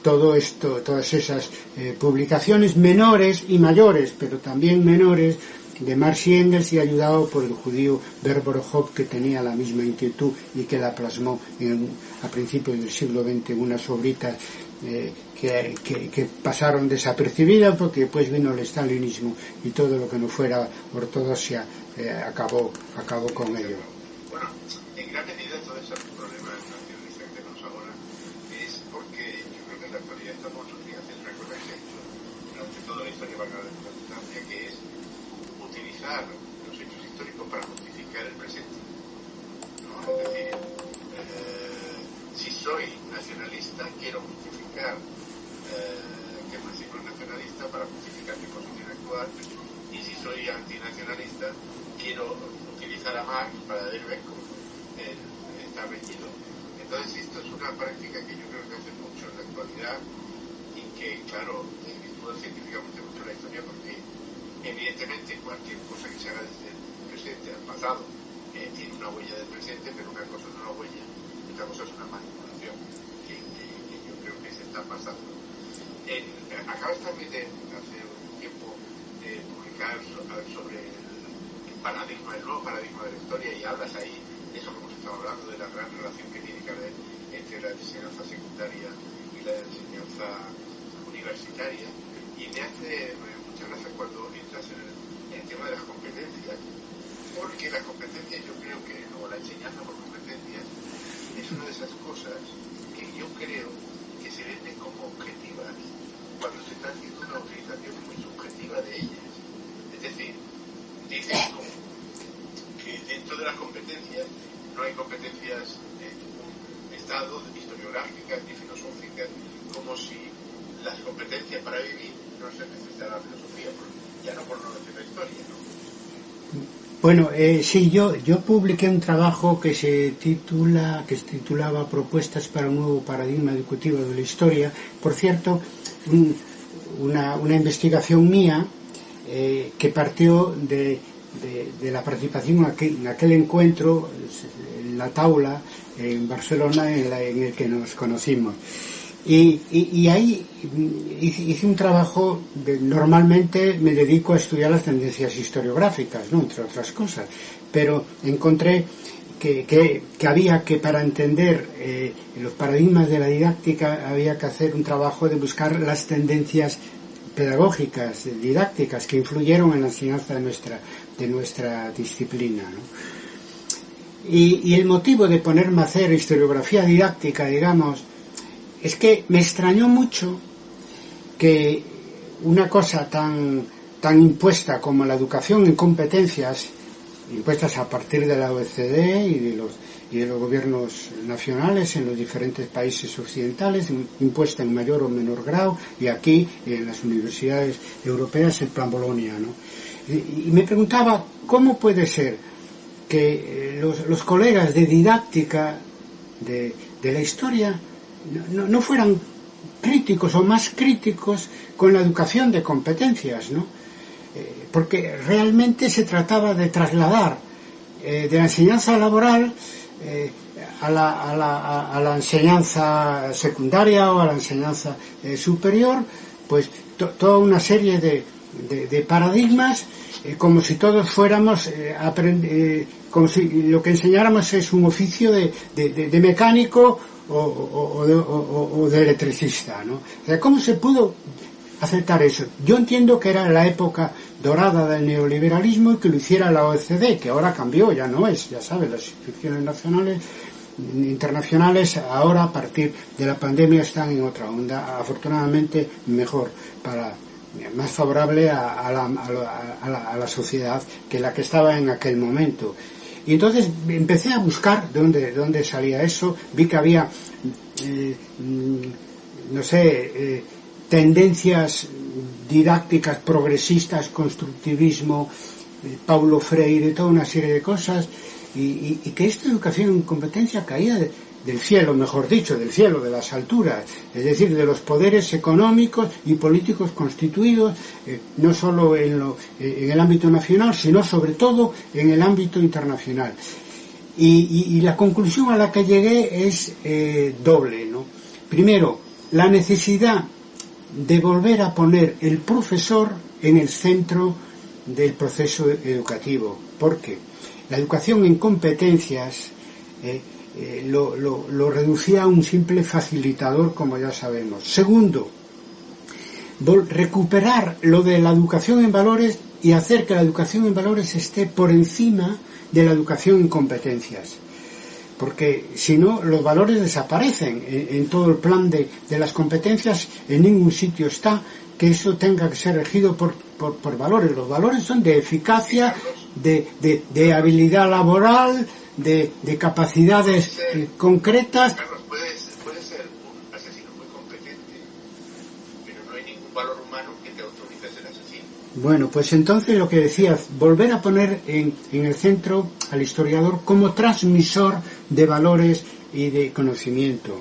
todo esto, todas esas publicaciones menores y mayores, pero también menores, de Marx y Engels, y ayudado por el judío Berborojov, que tenía la misma inquietud y que la plasmó a principios del siglo XX en unas obritas que pasaron desapercibidas, porque después vino el stalinismo y todo lo que no fuera ortodoxia acabó con ello. Bueno, en gran medida todo ese problema nacionalista que tenemos ahora es porque yo creo que en la actualidad estamos haciendo una cosa que se ha hecho durante toda la historia valga la redundancia, que es utilizar los hechos históricos para justificar el presente, ¿no? Es decir, si soy nacionalista quiero justificar que el principio es nacionalista para justificar mi posición actual, y si soy antinacionalista quiero utilizar a Marx para ver cómo está reñido. Entonces esto es una práctica que yo creo que hace mucho en la actualidad y que, claro, desvirtúa científicamente mucho la historia, porque evidentemente cualquier cosa que se haga desde el presente al pasado tiene una huella del presente, pero una cosa es una huella y otra cosa es una manipulación que yo creo que se está pasando. Acabas también hace un tiempo de publicar sobre el nuevo paradigma de la historia, y hablas ahí de eso que hemos estado hablando, de la gran relación que tiene que haber entre la enseñanza secundaria y la enseñanza universitaria, y me hace muchas gracias cuando entras en el tema de las competencias, porque las competencias, yo creo que, o la enseñanza por competencias, es una de esas cosas que yo creo que se venden como objetivas cuando se está haciendo una utilización muy subjetiva de ellas. Es decir, dicen que dentro de las competencias no hay competencias de ningún estado, historiográficas ni filosóficas, como si las competencias para vivir no se necesita la filosofía, ya no por no decir la historia, ¿no? Bueno, sí, yo publiqué un trabajo que se titulaba Propuestas para un nuevo paradigma educativo de la historia. Por cierto, una investigación mía que partió de de la participación en aquel encuentro, en la Taula, en Barcelona, en el que nos conocimos. Y ahí hice un trabajo normalmente me dedico a estudiar las tendencias historiográficas, ¿no?, entre otras cosas, pero encontré que había que, para entender los paradigmas de la didáctica, había que hacer un trabajo de buscar las tendencias pedagógicas, didácticas, que influyeron en la enseñanza de nuestra disciplina, ¿no? Y el motivo de ponerme a hacer historiografía didáctica, digamos, es que me extrañó mucho que una cosa tan impuesta como la educación en competencias, impuestas a partir de la OECD y de los gobiernos nacionales en los diferentes países occidentales, impuesta en mayor o menor grado, y aquí en las universidades europeas el Plan Bolonia, ¿no? Y me preguntaba cómo puede ser que los colegas de didáctica de la historia no fueran críticos o más críticos con la educación de competencias, ¿no? Porque realmente se trataba de trasladar de la enseñanza laboral a la enseñanza secundaria o a la enseñanza superior, pues toda una serie de paradigmas, como si todos fuéramos como si lo que enseñáramos es un oficio de mecánico o de electricista, ¿no? O sea, ¿cómo se pudo aceptar eso? Yo entiendo que era la época dorada del neoliberalismo y que lo hiciera la OECD, que ahora cambió, ya no es, ya sabes, las instituciones nacionales, internacionales, ahora a partir de la pandemia están en otra onda, afortunadamente mejor, más favorable a la sociedad que la que estaba en aquel momento. Y entonces empecé a buscar de dónde salía eso, vi que había, tendencias didácticas progresistas, constructivismo, Paulo Freire, toda una serie de cosas, y que esta educación en competencia caía del cielo, mejor dicho, del cielo, de las alturas, es decir, de los poderes económicos y políticos constituidos, no solo en el ámbito nacional, sino sobre todo en el ámbito internacional. Y la conclusión a la que llegué es doble, ¿no? Primero, la necesidad de volver a poner el profesor en el centro del proceso educativo, porque la educación en competencias lo reducía a un simple facilitador, como ya sabemos. Segundo, recuperar lo de la educación en valores y hacer que la educación en valores esté por encima de la educación en competencias, porque si no los valores desaparecen en todo el plan de las competencias. En ningún sitio está que eso tenga que ser regido por valores. Los valores son de eficacia, de habilidad laboral, de capacidades concretas. Carlos, puede ser un asesino muy competente, pero no hay ningún valor humano que te autorice a ser asesino. Bueno, pues entonces lo que decías, volver a poner en el centro al historiador como transmisor de valores y de conocimiento,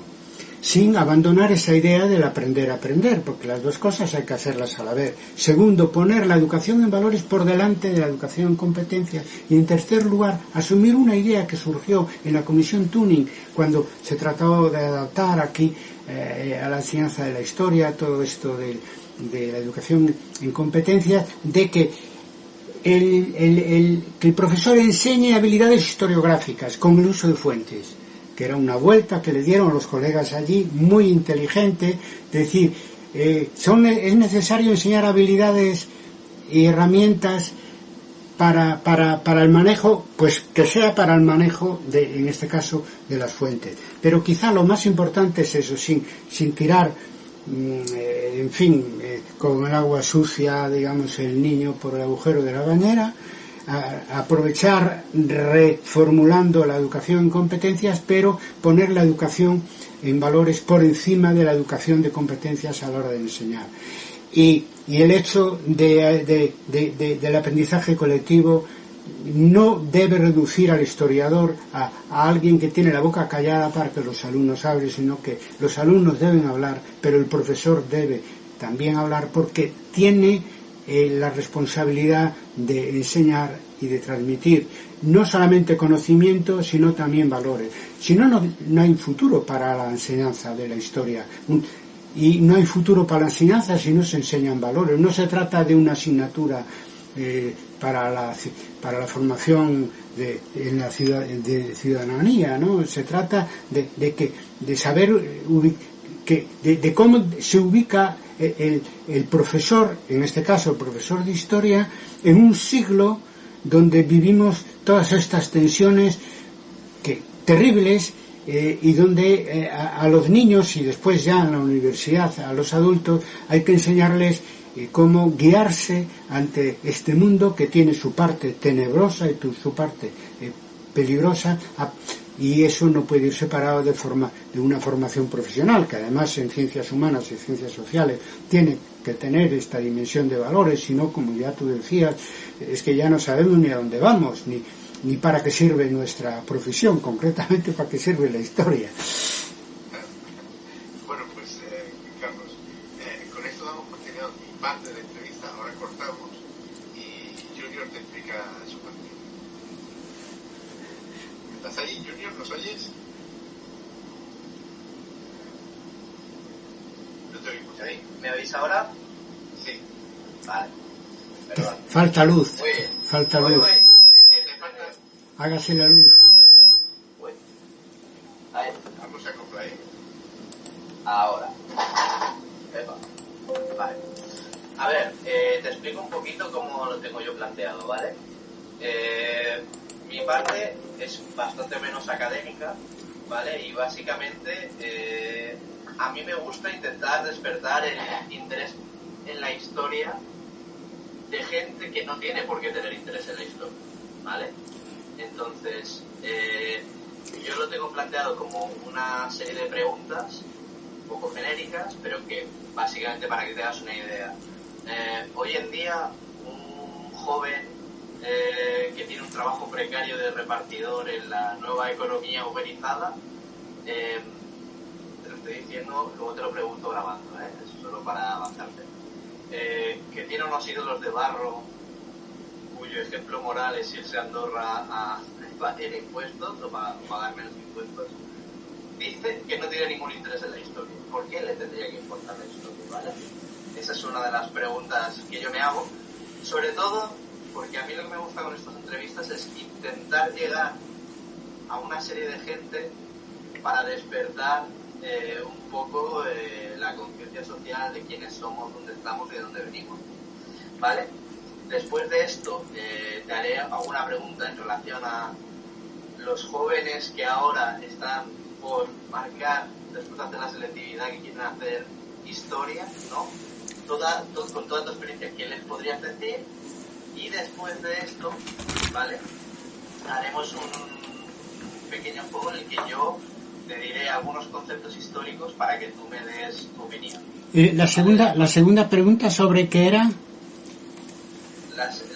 sin abandonar esa idea del aprender a aprender, porque las dos cosas hay que hacerlas a la vez. Segundo, poner la educación en valores por delante de la educación en competencias. Y en tercer lugar, asumir una idea que surgió en la Comisión Tuning, cuando se trató de adaptar aquí a la enseñanza de la historia, todo esto de la educación en competencias, de que el profesor enseñe habilidades historiográficas con el uso de fuentes, que era una vuelta que le dieron los colegas allí, muy inteligente. Es decir, es necesario enseñar habilidades y herramientas para el manejo, pues que sea para el manejo en este caso, de las fuentes. Pero quizá lo más importante es eso, sin tirar, con el agua sucia, digamos, el niño por el agujero de la bañera, aprovechar reformulando la educación en competencias, pero poner la educación en valores por encima de la educación de competencias a la hora de enseñar. Y el hecho del aprendizaje colectivo no debe reducir al historiador a alguien que tiene la boca callada para que los alumnos hablen, sino que los alumnos deben hablar, pero el profesor debe también hablar, porque tiene la responsabilidad de enseñar y de transmitir no solamente conocimiento, sino también valores. Si no, no hay futuro para la enseñanza de la historia. Y no hay futuro para la enseñanza si no se enseñan valores. No se trata de una asignatura para la formación de ciudadanía, ¿no? Se trata de saber de cómo se ubica el profesor, en este caso el profesor de historia, en un siglo donde vivimos todas estas tensiones terribles, y donde a los niños, y después ya en la universidad a los adultos, hay que enseñarles cómo guiarse ante este mundo que tiene su parte tenebrosa y su parte peligrosa, y eso no puede ir separado de una formación profesional, que además en ciencias humanas y ciencias sociales tiene que tener esta dimensión de valores. Si no, como ya tú decías, es que ya no sabemos ni a dónde vamos, ni para qué sirve nuestra profesión, concretamente para qué sirve la historia. Bueno, pues Carlos, con esto damos por terminado mi parte de la entrevista. Ahora cortamos y Junior te explica su parte. ¿Estás ahí, Junior? ¿Nos oyes? No te oímos ahí. ¿Me oís ahora? Sí. Vale. Perdón. Falta luz. Muy bien. Falta luz. Hágase la luz. Uy. Ahí. Vamos a acoplar ahí. Ahora. Epa. Vale. A ver, te explico un poquito cómo lo tengo yo planteado, ¿vale? Mi parte es bastante menos académica, ¿vale? Y básicamente a mí me gusta intentar despertar el interés en la historia de gente que no tiene por qué tener interés en la historia, ¿vale? Entonces, yo lo tengo planteado como una serie de preguntas un poco genéricas, pero que básicamente, para que te hagas una idea, hoy en día un joven que tiene un trabajo precario de repartidor en la nueva economía uberizada, te lo estoy diciendo, luego te lo pregunto grabando, eso solo para avanzarte, que tiene unos ídolos de barro cuyo ejemplo moral es irse a Andorra a evadir impuestos o pagar menos impuestos, dice que no tiene ningún interés en la historia. ¿Por qué le tendría que importar la historia? ¿Vale? Esa es una de las preguntas que yo me hago, sobre todo porque a mí lo que me gusta con estas entrevistas es intentar llegar a una serie de gente para despertar un poco la conciencia social de quiénes somos, dónde estamos y de dónde venimos, ¿vale? Después de esto, te haré alguna pregunta en relación a los jóvenes que ahora están por marcar, después de hacer la selectividad, que quieren hacer historia, ¿no? Con toda tu experiencia, ¿qué les podrías decir? Y después de esto, ¿vale? Haremos un pequeño juego en el que yo te diré algunos conceptos históricos para que tú me des tu opinión. La segunda pregunta, ¿sobre qué era?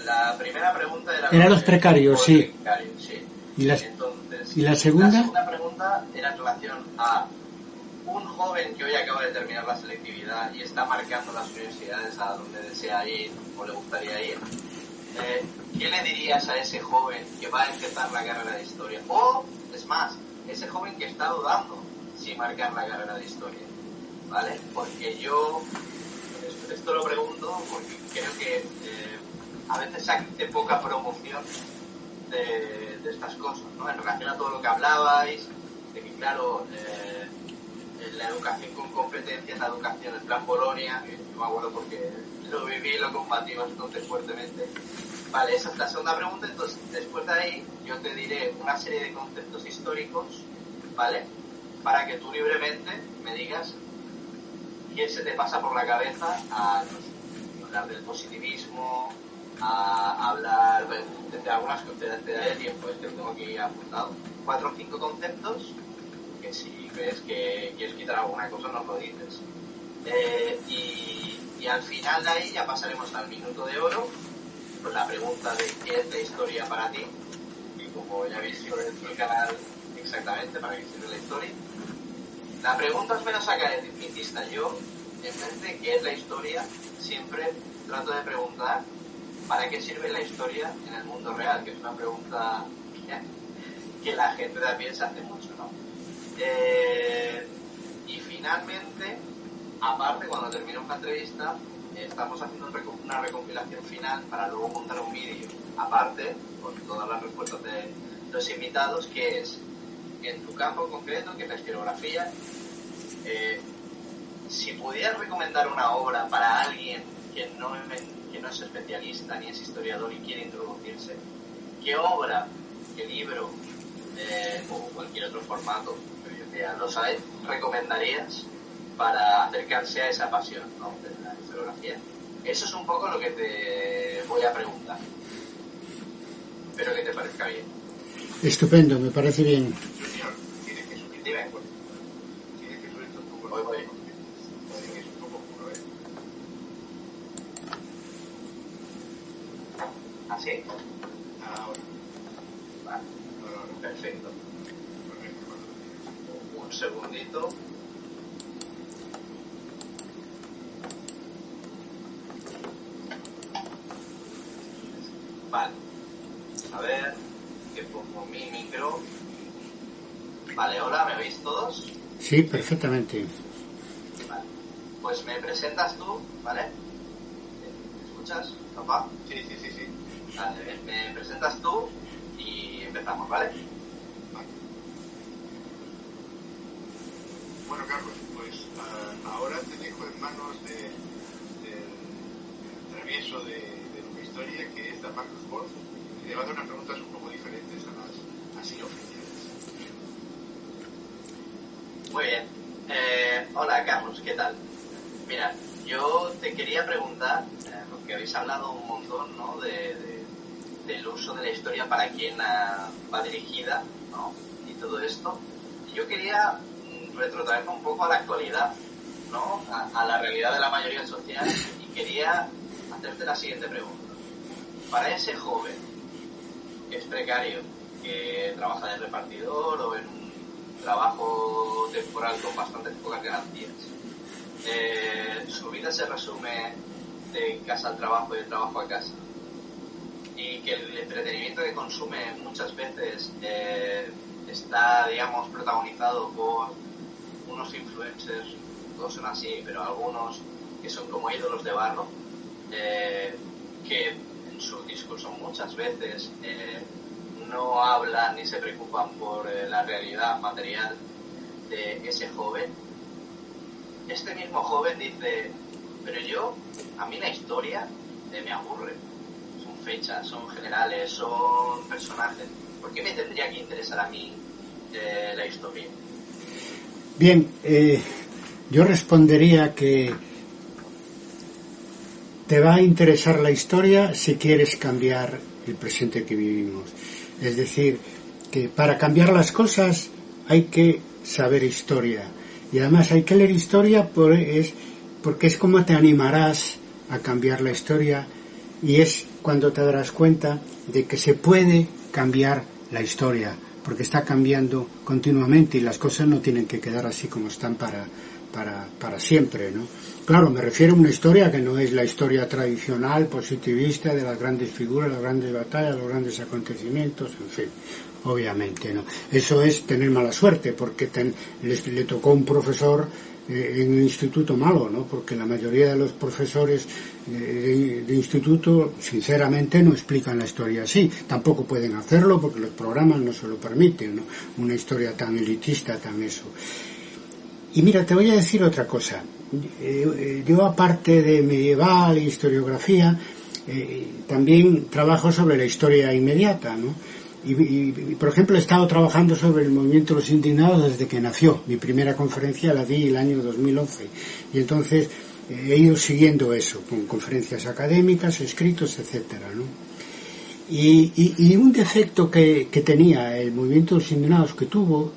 La primera pregunta era los precarios, sí. Precarios, sí. ¿Y la segunda? La segunda pregunta era en relación a un joven que hoy acaba de terminar la selectividad y está marcando las universidades a donde desea ir o le gustaría ir. ¿Qué le dirías a ese joven que va a empezar la carrera de historia? O, es más, ese joven que está dudando si marcar la carrera de historia, ¿vale? Porque yo esto lo pregunto porque creo que a veces se hace poca promoción de estas cosas, ¿no? En relación a todo lo que hablabais, de que claro, la educación con competencias, la educación en plan Bolonia, que no me acuerdo porque lo viví y lo combatí bastante fuertemente. Vale, esa es la segunda pregunta. Entonces, después de ahí, yo te diré una serie de conceptos históricos, ¿vale? Para que tú libremente me digas qué se te pasa por la cabeza a hablar del positivismo, a hablar de algunas que te daré tiempo, es que lo tengo aquí apuntado. 4 o 5 conceptos que si ves que quieres quitar alguna cosa nos lo dices. Y al final de ahí ya pasaremos al minuto de oro, con la pregunta de qué es la historia para ti, y como ya habéis visto dentro del canal exactamente para qué sirve la historia. La pregunta es menos academicista. Yo en vez de qué es la historia, siempre trato de preguntar ¿para qué sirve la historia en el mundo real? Que es una pregunta que la gente de a pie se hace mucho, ¿no? Y finalmente, aparte, cuando termina una entrevista, estamos haciendo una recompilación final para luego montar un vídeo aparte, con todas las respuestas de los invitados, que es, en tu campo concreto, que es la historiografía, si pudieras recomendar una obra para alguien que no es especialista ni es historiador y quiere introducirse, ¿qué obra, qué libro o cualquier otro formato que hoy en día lo sabes, recomendarías para acercarse a esa pasión, ¿no?, de la historiografía? Eso es un poco lo que te voy a preguntar. Espero que te parezca bien. Estupendo, me parece bien. Junior, tienes que subir. Dime. Tienes que subir un poco. Voy. Parece que es un poco oscuro, ¿eh? ¿Así? Ahora. Vale. Ahora. Perfecto. Un segundito. Vale. A ver, que pongo mi micro. Vale, hola, ¿me oís todos? Sí, perfectamente. Vale. Pues me presentas tú, ¿vale? ¿Me escuchas, papá? Sí. Vale, me presentas tú y empezamos, ¿vale? Vale. Bueno, Carlos, pues ahora te dejo en manos del travieso de nuestra historia, que es Marcus Wolf. Le va a hacer unas preguntas un poco diferentes a las así oficiales. Muy bien. Hola, Carlos, ¿qué tal? Mira, yo te quería preguntar, porque habéis hablado un montón, ¿no?, del uso de la historia para quién va dirigida, ¿no?, y todo esto. Y yo quería retrotraerme un poco a la actualidad, ¿no?, a la realidad de la mayoría social, y quería hacerte la siguiente pregunta. Para ese joven que es precario, que trabaja de repartidor o en un trabajo temporal con bastantes pocas garantías, su vida se resume de casa al trabajo y de trabajo a casa, y que el entretenimiento que consume muchas veces está, digamos, protagonizado por unos influencers, todos son así, pero algunos que son como ídolos de barro, que en su discurso muchas veces no hablan ni se preocupan por la realidad material de ese joven. Este mismo joven dice, pero a mí la historia me aburre, son fechas, son generales, son personajes, ¿por qué me tendría que interesar a mí la historia? Bien, yo respondería que te va a interesar la historia si quieres cambiar el presente que vivimos. Es decir, que para cambiar las cosas hay que saber historia. Y además hay que leer historia porque es como te animarás a cambiar la historia, y es cuando te darás cuenta de que se puede cambiar la historia, porque está cambiando continuamente y las cosas no tienen que quedar así como están para siempre, ¿no? Claro, me refiero a una historia que no es la historia tradicional, positivista, de las grandes figuras, las grandes batallas, los grandes acontecimientos, en fin, obviamente, ¿no? Eso es tener mala suerte, porque le tocó un profesor en un instituto malo, ¿no? Porque la mayoría de los profesores de instituto, sinceramente, no explican la historia así. Tampoco pueden hacerlo porque los programas no se lo permiten, ¿no? Una historia tan elitista, tan eso. Y mira, te voy a decir otra cosa. Yo, aparte de medieval e historiografía, también trabajo sobre la historia inmediata, ¿no? Y, por ejemplo, he estado trabajando sobre el movimiento de los indignados desde que nació. Mi primera conferencia la di el año 2011. Y entonces he ido siguiendo eso, con conferencias académicas, escritos, etcétera, ¿no? Y un defecto que tenía el movimiento de los indignados, que tuvo,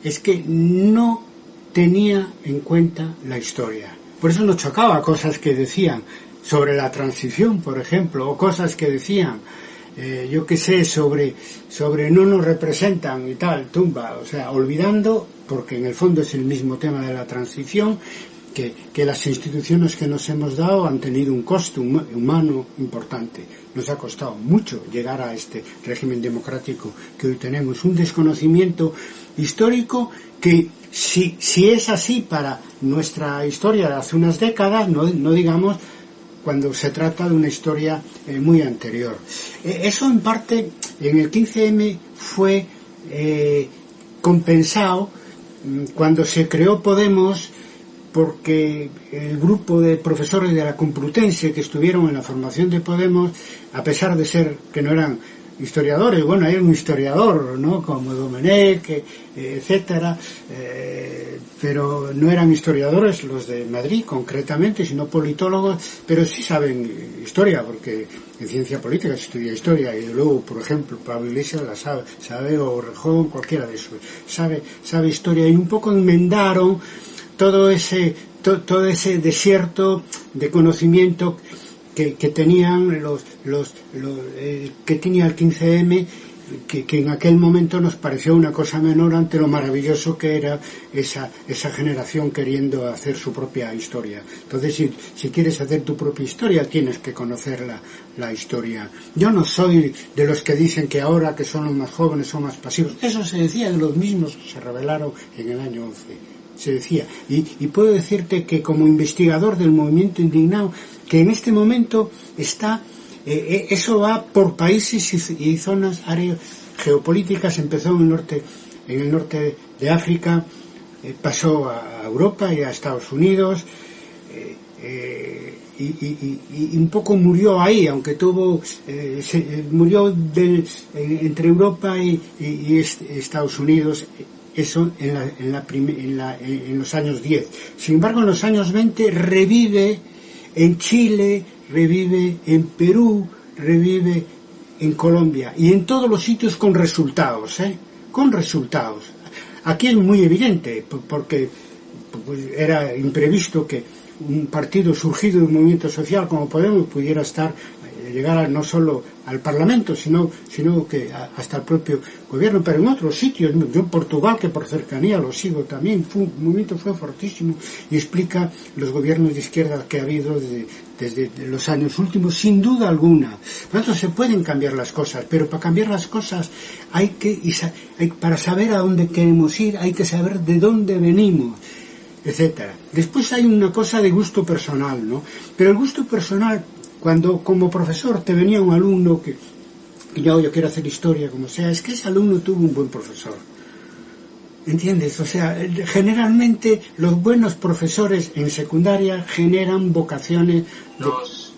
es que no tenía en cuenta la historia. Por eso nos chocaba cosas que decían sobre la transición, por ejemplo, o cosas que decían, yo qué sé, sobre no nos representan y tal, tumba, o sea, olvidando, porque en el fondo es el mismo tema de la transición, que las instituciones que nos hemos dado han tenido un coste humano importante. Nos ha costado mucho llegar a este régimen democrático que hoy tenemos, un desconocimiento histórico que si es así para nuestra historia de hace unas décadas, no digamos cuando se trata de una historia muy anterior. Eso en parte en el 15M fue compensado cuando se creó Podemos, porque el grupo de profesores de la Complutense que estuvieron en la formación de Podemos, a pesar de ser que no eran historiadores, bueno, hay un historiador, ¿no?, como Domenech, etcétera, pero no eran historiadores los de Madrid concretamente, sino politólogos, pero sí saben historia, porque en ciencia política se estudia historia, y luego, por ejemplo, Pablo Iglesias la sabe, o Rejón, cualquiera de esos, sabe historia, y un poco enmendaron todo ese desierto de conocimiento que tenían que tenía el 15M, que en aquel momento nos pareció una cosa menor ante lo maravilloso que era esa generación queriendo hacer su propia historia. Entonces, si quieres hacer tu propia historia, tienes que conocer la historia. Yo no soy de los que dicen que ahora que son los más jóvenes son más pasivos. Eso se decía de los mismos que se rebelaron en el año 11. Se decía, y puedo decirte que como investigador del movimiento indignado, que en este momento está, eso va por países y zonas, áreas geopolíticas. Empezó en el norte de África, pasó a Europa y a Estados Unidos, y un poco murió ahí, aunque murió entre Europa y Estados Unidos. Eso en los años 10. Sin embargo, en los años 20 revive en Chile, revive en Perú, revive en Colombia, y en todos los sitios con resultados, con resultados. Aquí es muy evidente, porque era imprevisto que un partido surgido de un movimiento social como Podemos pudiera llegar no solo al Parlamento, sino que hasta el propio gobierno, pero en otros sitios. Yo en Portugal, que por cercanía lo sigo también, el movimiento fue fortísimo, y explica los gobiernos de izquierda que ha habido desde los años últimos, sin duda alguna. Por eso se pueden cambiar las cosas, pero para cambiar las cosas para saber a dónde queremos ir, hay que saber de dónde venimos, etcétera. Después hay una cosa de gusto personal, ¿no? Pero el gusto personal, cuando como profesor te venía un alumno que yo quiero hacer historia, como sea, es que ese alumno tuvo un buen profesor. ¿Entiendes? O sea, generalmente los buenos profesores en secundaria generan vocaciones. Nos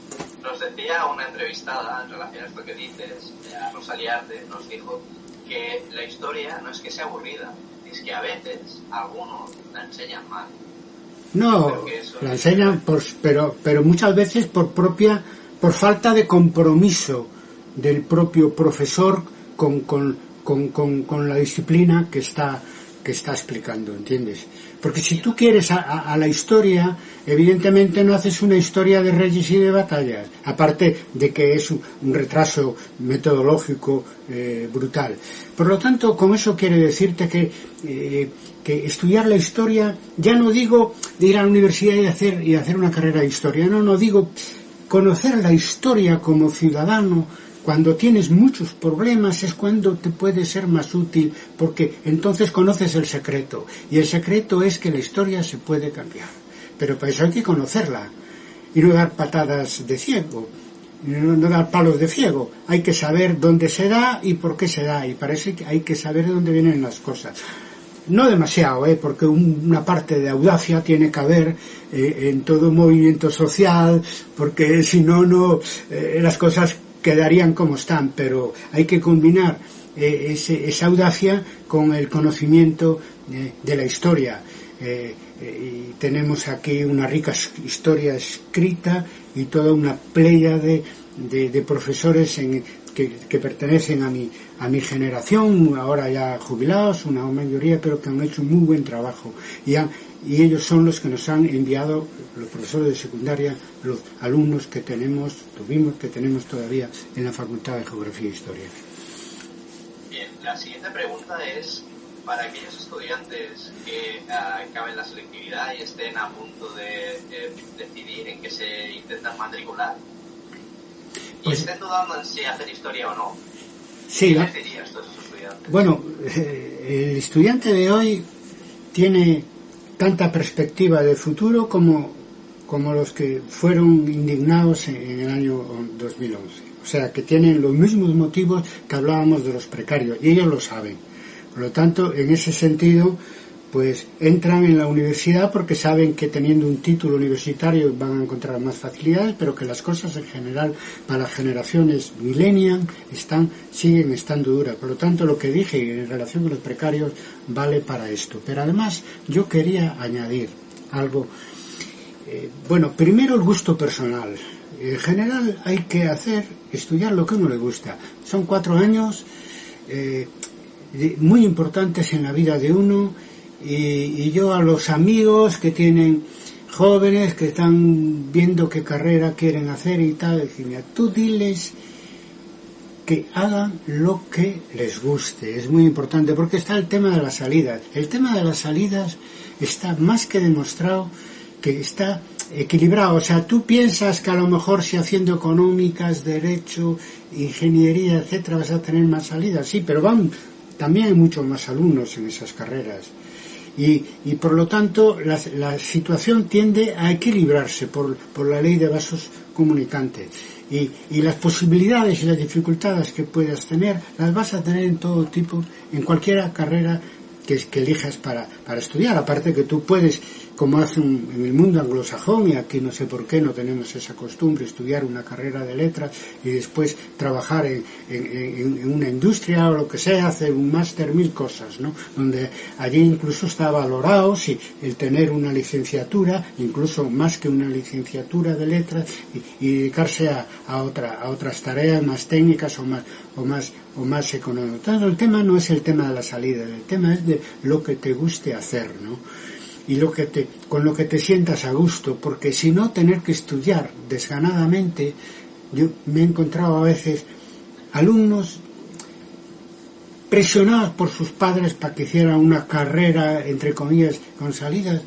decía una entrevistada en relación a esto que dices, a Rosalía Arce, nos dijo que la historia no es que sea aburrida, es que a veces algunos la enseñan mal. No, la enseñan, pero muchas veces por falta de compromiso del propio profesor con la disciplina que está explicando, ¿entiendes? Porque si tú quieres a la historia, evidentemente no haces una historia de reyes y de batallas, aparte de que es un retraso metodológico brutal. Por lo tanto, con eso quiere decirte que estudiar la historia, ya no digo de ir a la universidad y hacer una carrera de historia, no digo conocer la historia como ciudadano. Cuando tienes muchos problemas es cuando te puede ser más útil, porque entonces conoces el secreto, y el secreto es que la historia se puede cambiar, pero para eso hay que conocerla y no dar patadas de ciego, no dar palos de ciego. Hay que saber dónde se da y por qué se da, y para eso hay que saber de dónde vienen las cosas. No demasiado, porque una parte de audacia tiene que haber en todo movimiento social, porque si no las cosas quedarían como están, pero hay que combinar esa audacia con el conocimiento de la historia. Y tenemos aquí una rica historia escrita y toda una playa de profesores que pertenecen a mi generación, ahora ya jubilados, una mayoría, pero que han hecho un muy buen trabajo. Y ellos son los que nos han enviado, los profesores de secundaria, los alumnos que tenemos todavía en la Facultad de Geografía e Historia. Bien, la siguiente pregunta es, para aquellos estudiantes que acaben la selectividad y estén a punto de decidir en qué se intentan matricular y estén dudando en si hacer historia o no, sí, ¿qué les dirías a estos estudiantes? Bueno, el estudiante de hoy tiene tanta perspectiva de futuro como los que fueron indignados en el año 2011. O sea, que tienen los mismos motivos que hablábamos de los precarios, y ellos lo saben. Por lo tanto, en ese sentido, pues entran en la universidad porque saben que teniendo un título universitario van a encontrar más facilidades, pero que las cosas en general para las generaciones millennial siguen estando duras. Por lo tanto, lo que dije en relación con los precarios vale para esto. Pero además yo quería añadir algo. Bueno, primero el gusto personal. En general hay que estudiar lo que a uno le gusta. Son 4 años muy importantes en la vida de uno, y yo a los amigos que tienen jóvenes que están viendo qué carrera quieren hacer y tal, decir, tú diles que hagan lo que les guste. Es muy importante porque está el tema de las salidas. El tema de las salidas está más que demostrado que está equilibrado. O sea, tú piensas que a lo mejor si haciendo económicas, derecho, ingeniería, etcétera, vas a tener más salidas. Sí, pero también hay muchos más alumnos en esas carreras. Y por lo tanto la situación tiende a equilibrarse por la ley de vasos comunicantes. Y las posibilidades y las dificultades que puedas tener las vas a tener en todo tipo, en cualquier carrera que elijas para estudiar. Aparte que tú puedes, como hacen en el mundo anglosajón, y aquí no sé por qué no tenemos esa costumbre, estudiar una carrera de letras y después trabajar en una industria o lo que sea, hacer un máster, 1000 cosas, ¿no? Donde allí incluso está valorado el tener una licenciatura, incluso más que una licenciatura de letras, y dedicarse a otras tareas más técnicas o más económicas. Entonces el tema no es el tema de la salida, el tema es de lo que te guste hacer, ¿no? Y con lo que te sientas a gusto, porque si no, tener que estudiar desganadamente. Yo me he encontrado a veces alumnos presionados por sus padres para que hicieran una carrera, entre comillas, con salidas,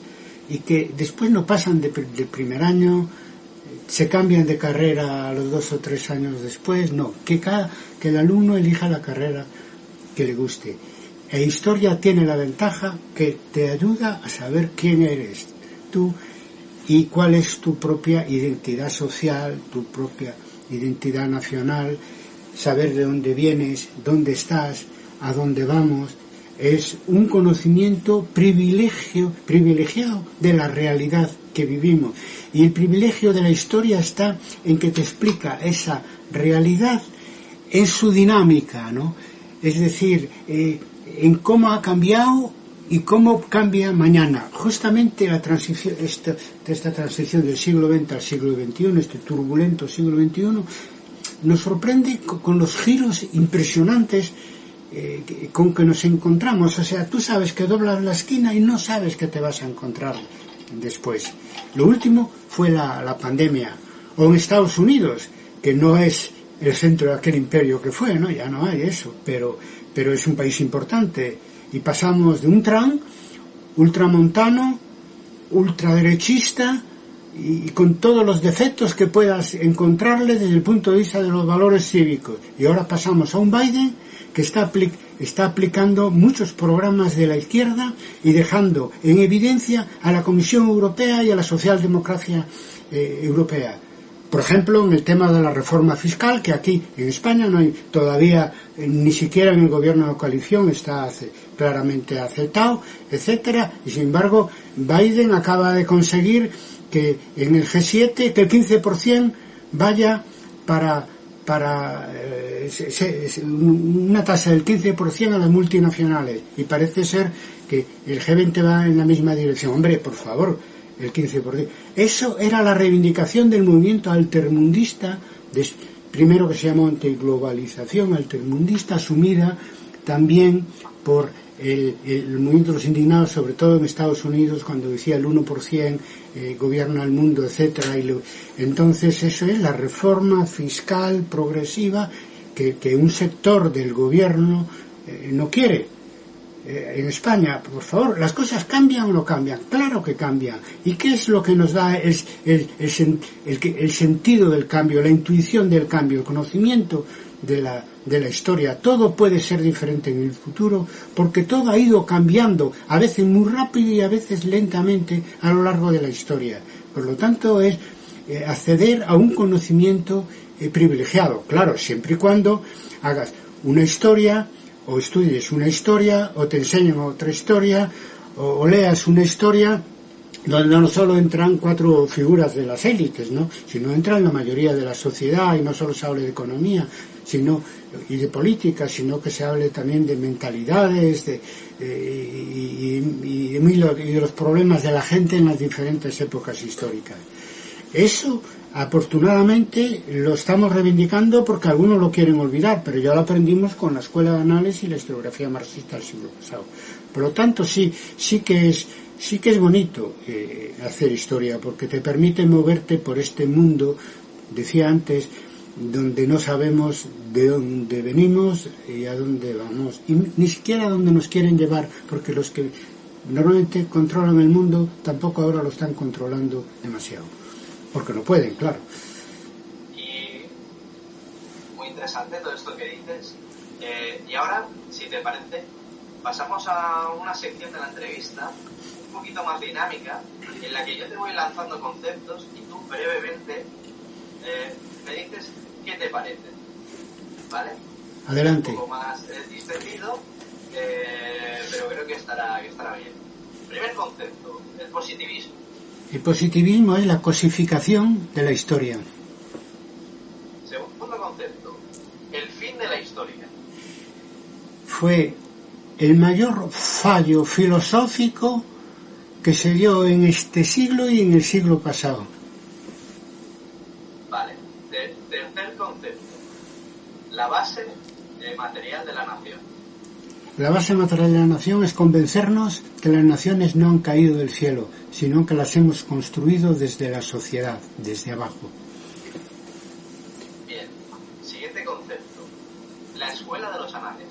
y que después no pasan del primer año, se cambian de carrera a los 2 o 3 años después. No, que el alumno elija la carrera que le guste. E historia tiene la ventaja que te ayuda a saber quién eres tú y cuál es tu propia identidad social, tu propia identidad nacional, saber de dónde vienes, dónde estás, a dónde vamos. Es un conocimiento privilegiado de la realidad que vivimos. Y el privilegio de la historia está en que te explica esa realidad en su dinámica, ¿no? Es decir, en cómo ha cambiado y cómo cambia mañana. Justamente la transición, esta transición del siglo XX al siglo XXI, este turbulento siglo XXI, nos sorprende con los giros impresionantes con que nos encontramos. O sea, tú sabes que doblas la esquina y no sabes que te vas a encontrar después. Lo último fue la pandemia. O en Estados Unidos, que no es el centro de aquel imperio que fue, ¿no? Ya no hay eso, pero es un país importante, y pasamos de un Trump ultramontano, ultraderechista, y con todos los defectos que puedas encontrarle desde el punto de vista de los valores cívicos, y ahora pasamos a un Biden que está aplicando muchos programas de la izquierda y dejando en evidencia a la Comisión Europea y a la socialdemocracia europea. Por ejemplo, en el tema de la reforma fiscal, que aquí en España no hay todavía, ni siquiera en el gobierno de coalición está claramente aceptado, etcétera, y sin embargo Biden acaba de conseguir que en el G7 que el 15% vaya para una tasa del 15% a las multinacionales, y parece ser que el G20 va en la misma dirección. Hombre, por favor, el 15%. Eso era la reivindicación del movimiento altermundista, primero que se llamó antiglobalización altermundista, asumida también por el movimiento de los indignados, sobre todo en Estados Unidos, cuando decía el 1% gobierna el mundo, etcétera. Entonces eso es la reforma fiscal progresiva que un sector del gobierno no quiere. en España, por favor, ¿las cosas cambian o no cambian? Claro que cambian. ¿Y qué es lo que nos da el sentido del cambio, la intuición del cambio, el conocimiento de la historia? Todo puede ser diferente en el futuro porque todo ha ido cambiando, a veces muy rápido y a veces lentamente a lo largo de la historia. Por lo tanto, es acceder a un conocimiento privilegiado, claro, siempre y cuando hagas una historia o estudies una historia o te enseñen otra historia o leas una historia donde no solo entran 4 figuras de las élites, ¿no?, sino entran la mayoría de la sociedad, y no solo se hable de economía y de política, sino que se hable también de mentalidades y de los problemas de la gente en las diferentes épocas históricas. Eso, afortunadamente, lo estamos reivindicando porque algunos lo quieren olvidar, pero ya lo aprendimos con la Escuela de Análisis y la historiografía marxista del siglo pasado. Por lo tanto, sí que es bonito hacer historia, porque te permite moverte por este mundo, decía antes, donde no sabemos de dónde venimos y a dónde vamos, y ni siquiera a dónde nos quieren llevar, porque los que normalmente controlan el mundo tampoco ahora lo están controlando demasiado, porque no pueden, claro. Y muy interesante todo esto que dices. Y ahora, si te parece, pasamos a una sección de la entrevista un poquito más dinámica, en la que yo te voy lanzando conceptos y tú brevemente me dices qué te parece, ¿vale? Adelante. Un poco más distendido, pero creo que estará bien. Primer concepto, el positivismo. El positivismo es la cosificación de la historia. Segundo concepto, el fin de la historia. Fue el mayor fallo filosófico que se dio en este siglo y en el siglo pasado. Vale. Tercer concepto, la base material de la nación. La base material de la nación es convencernos que las naciones no han caído del cielo, sino que las hemos construido desde la sociedad, desde abajo. Bien. Siguiente concepto, la Escuela de los Anales.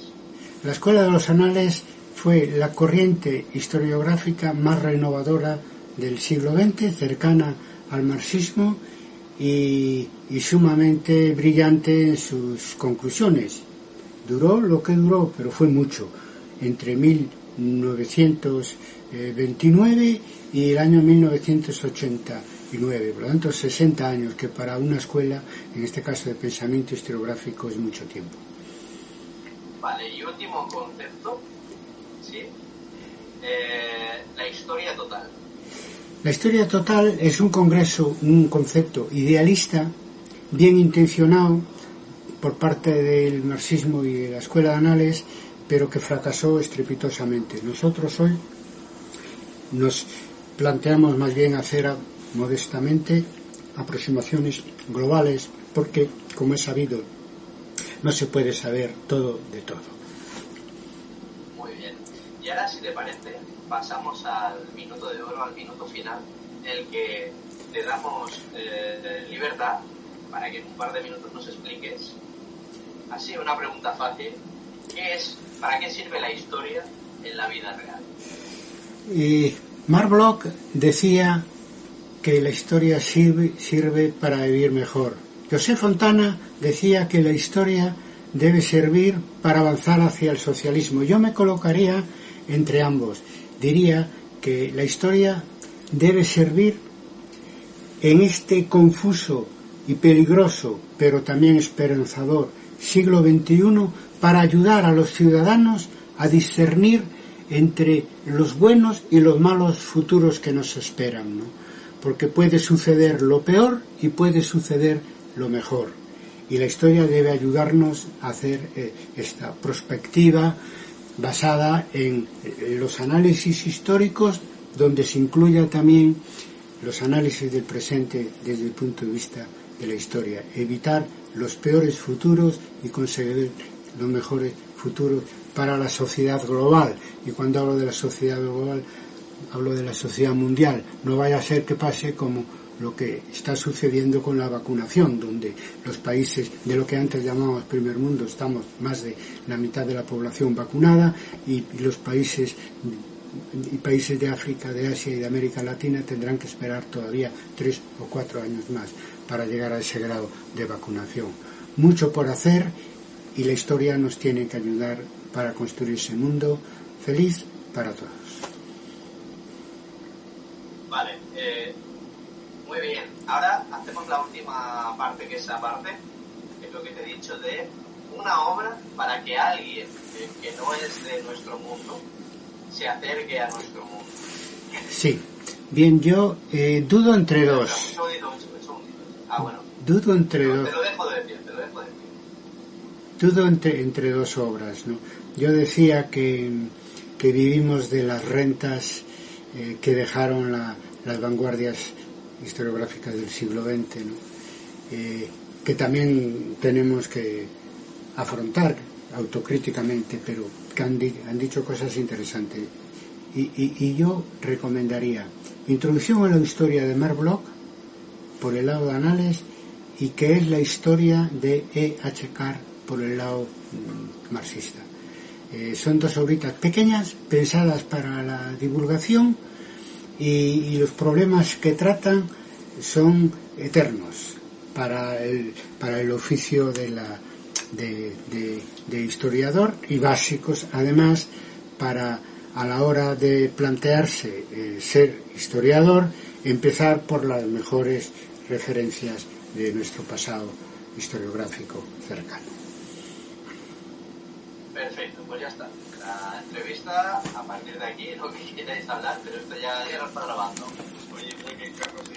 La Escuela de los Anales fue la corriente historiográfica más renovadora del siglo XX, cercana al marxismo y sumamente brillante en sus conclusiones. Duró lo que duró, pero fue mucho, entre 1929 y el año 1989, por lo tanto 60 años, que para una escuela, en este caso de pensamiento historiográfico, es mucho tiempo. Vale, y último concepto, ¿sí? La historia total. La historia total es un concepto idealista, bien intencionado por parte del marxismo y de la Escuela de Anales, pero que fracasó estrepitosamente. Nosotros hoy nos planteamos más bien hacer modestamente aproximaciones globales, porque, como es sabido, no se puede saber todo de todo. Muy bien. Y ahora, si te parece, pasamos al minuto de oro, al minuto final, en el que te damos libertad para que en un par de minutos nos expliques, así una pregunta fácil, ¿para qué sirve la historia en la vida real? Y Marc Bloch decía que la historia sirve para vivir mejor. José Fontana decía que la historia debe servir para avanzar hacia el socialismo. Yo me colocaría entre ambos. Diría que la historia debe servir en este confuso y peligroso, pero también esperanzador siglo XXI, para ayudar a los ciudadanos a discernir entre los buenos y los malos futuros que nos esperan, ¿no? Porque puede suceder lo peor y puede suceder lo mejor. Y la historia debe ayudarnos a hacer esta perspectiva basada en los análisis históricos, donde se incluya también los análisis del presente desde el punto de vista de la historia. Evitar los peores futuros y conseguir los mejores futuros para la sociedad global. Y cuando hablo de la sociedad global, hablo de la sociedad mundial. No vaya a ser que pase como lo que está sucediendo con la vacunación, donde los países de lo que antes llamábamos primer mundo estamos más de la mitad de la población vacunada, y los países de África, de Asia y de América Latina tendrán que esperar todavía 3 o 4 años más para llegar a ese grado de vacunación. Mucho por hacer, y la historia nos tiene que ayudar para construir ese mundo feliz para todos. Vale, muy bien. Ahora hacemos la última parte, que es esa parte, que es lo que te he dicho, de una obra para que alguien que no es de nuestro mundo se acerque a nuestro mundo. Sí. Bien, yo dudo entre dos. Un segundito. Bueno. Dudo entre dos. Te lo dejo de decir. Dudo entre dos obras, ¿no? Yo decía que vivimos de las rentas que dejaron las vanguardias historiográficas del siglo XX, ¿no? Que también tenemos que afrontar autocríticamente, pero que han dicho cosas interesantes. Y yo recomendaría Introducción a la historia de Marc Bloch por el lado de Anales, y que es la historia de E.H. Carr por el lado marxista. Son dos obritas pequeñas, pensadas para la divulgación, y los problemas que tratan son eternos para el oficio de historiador, y básicos además para, a la hora de plantearse ser historiador, empezar por las mejores referencias de nuestro pasado historiográfico cercano. Perfecto, pues ya está. La entrevista, a partir de aquí, lo que queráis hablar, pero esto ya no está grabando. Oye, muy bien, Carlos,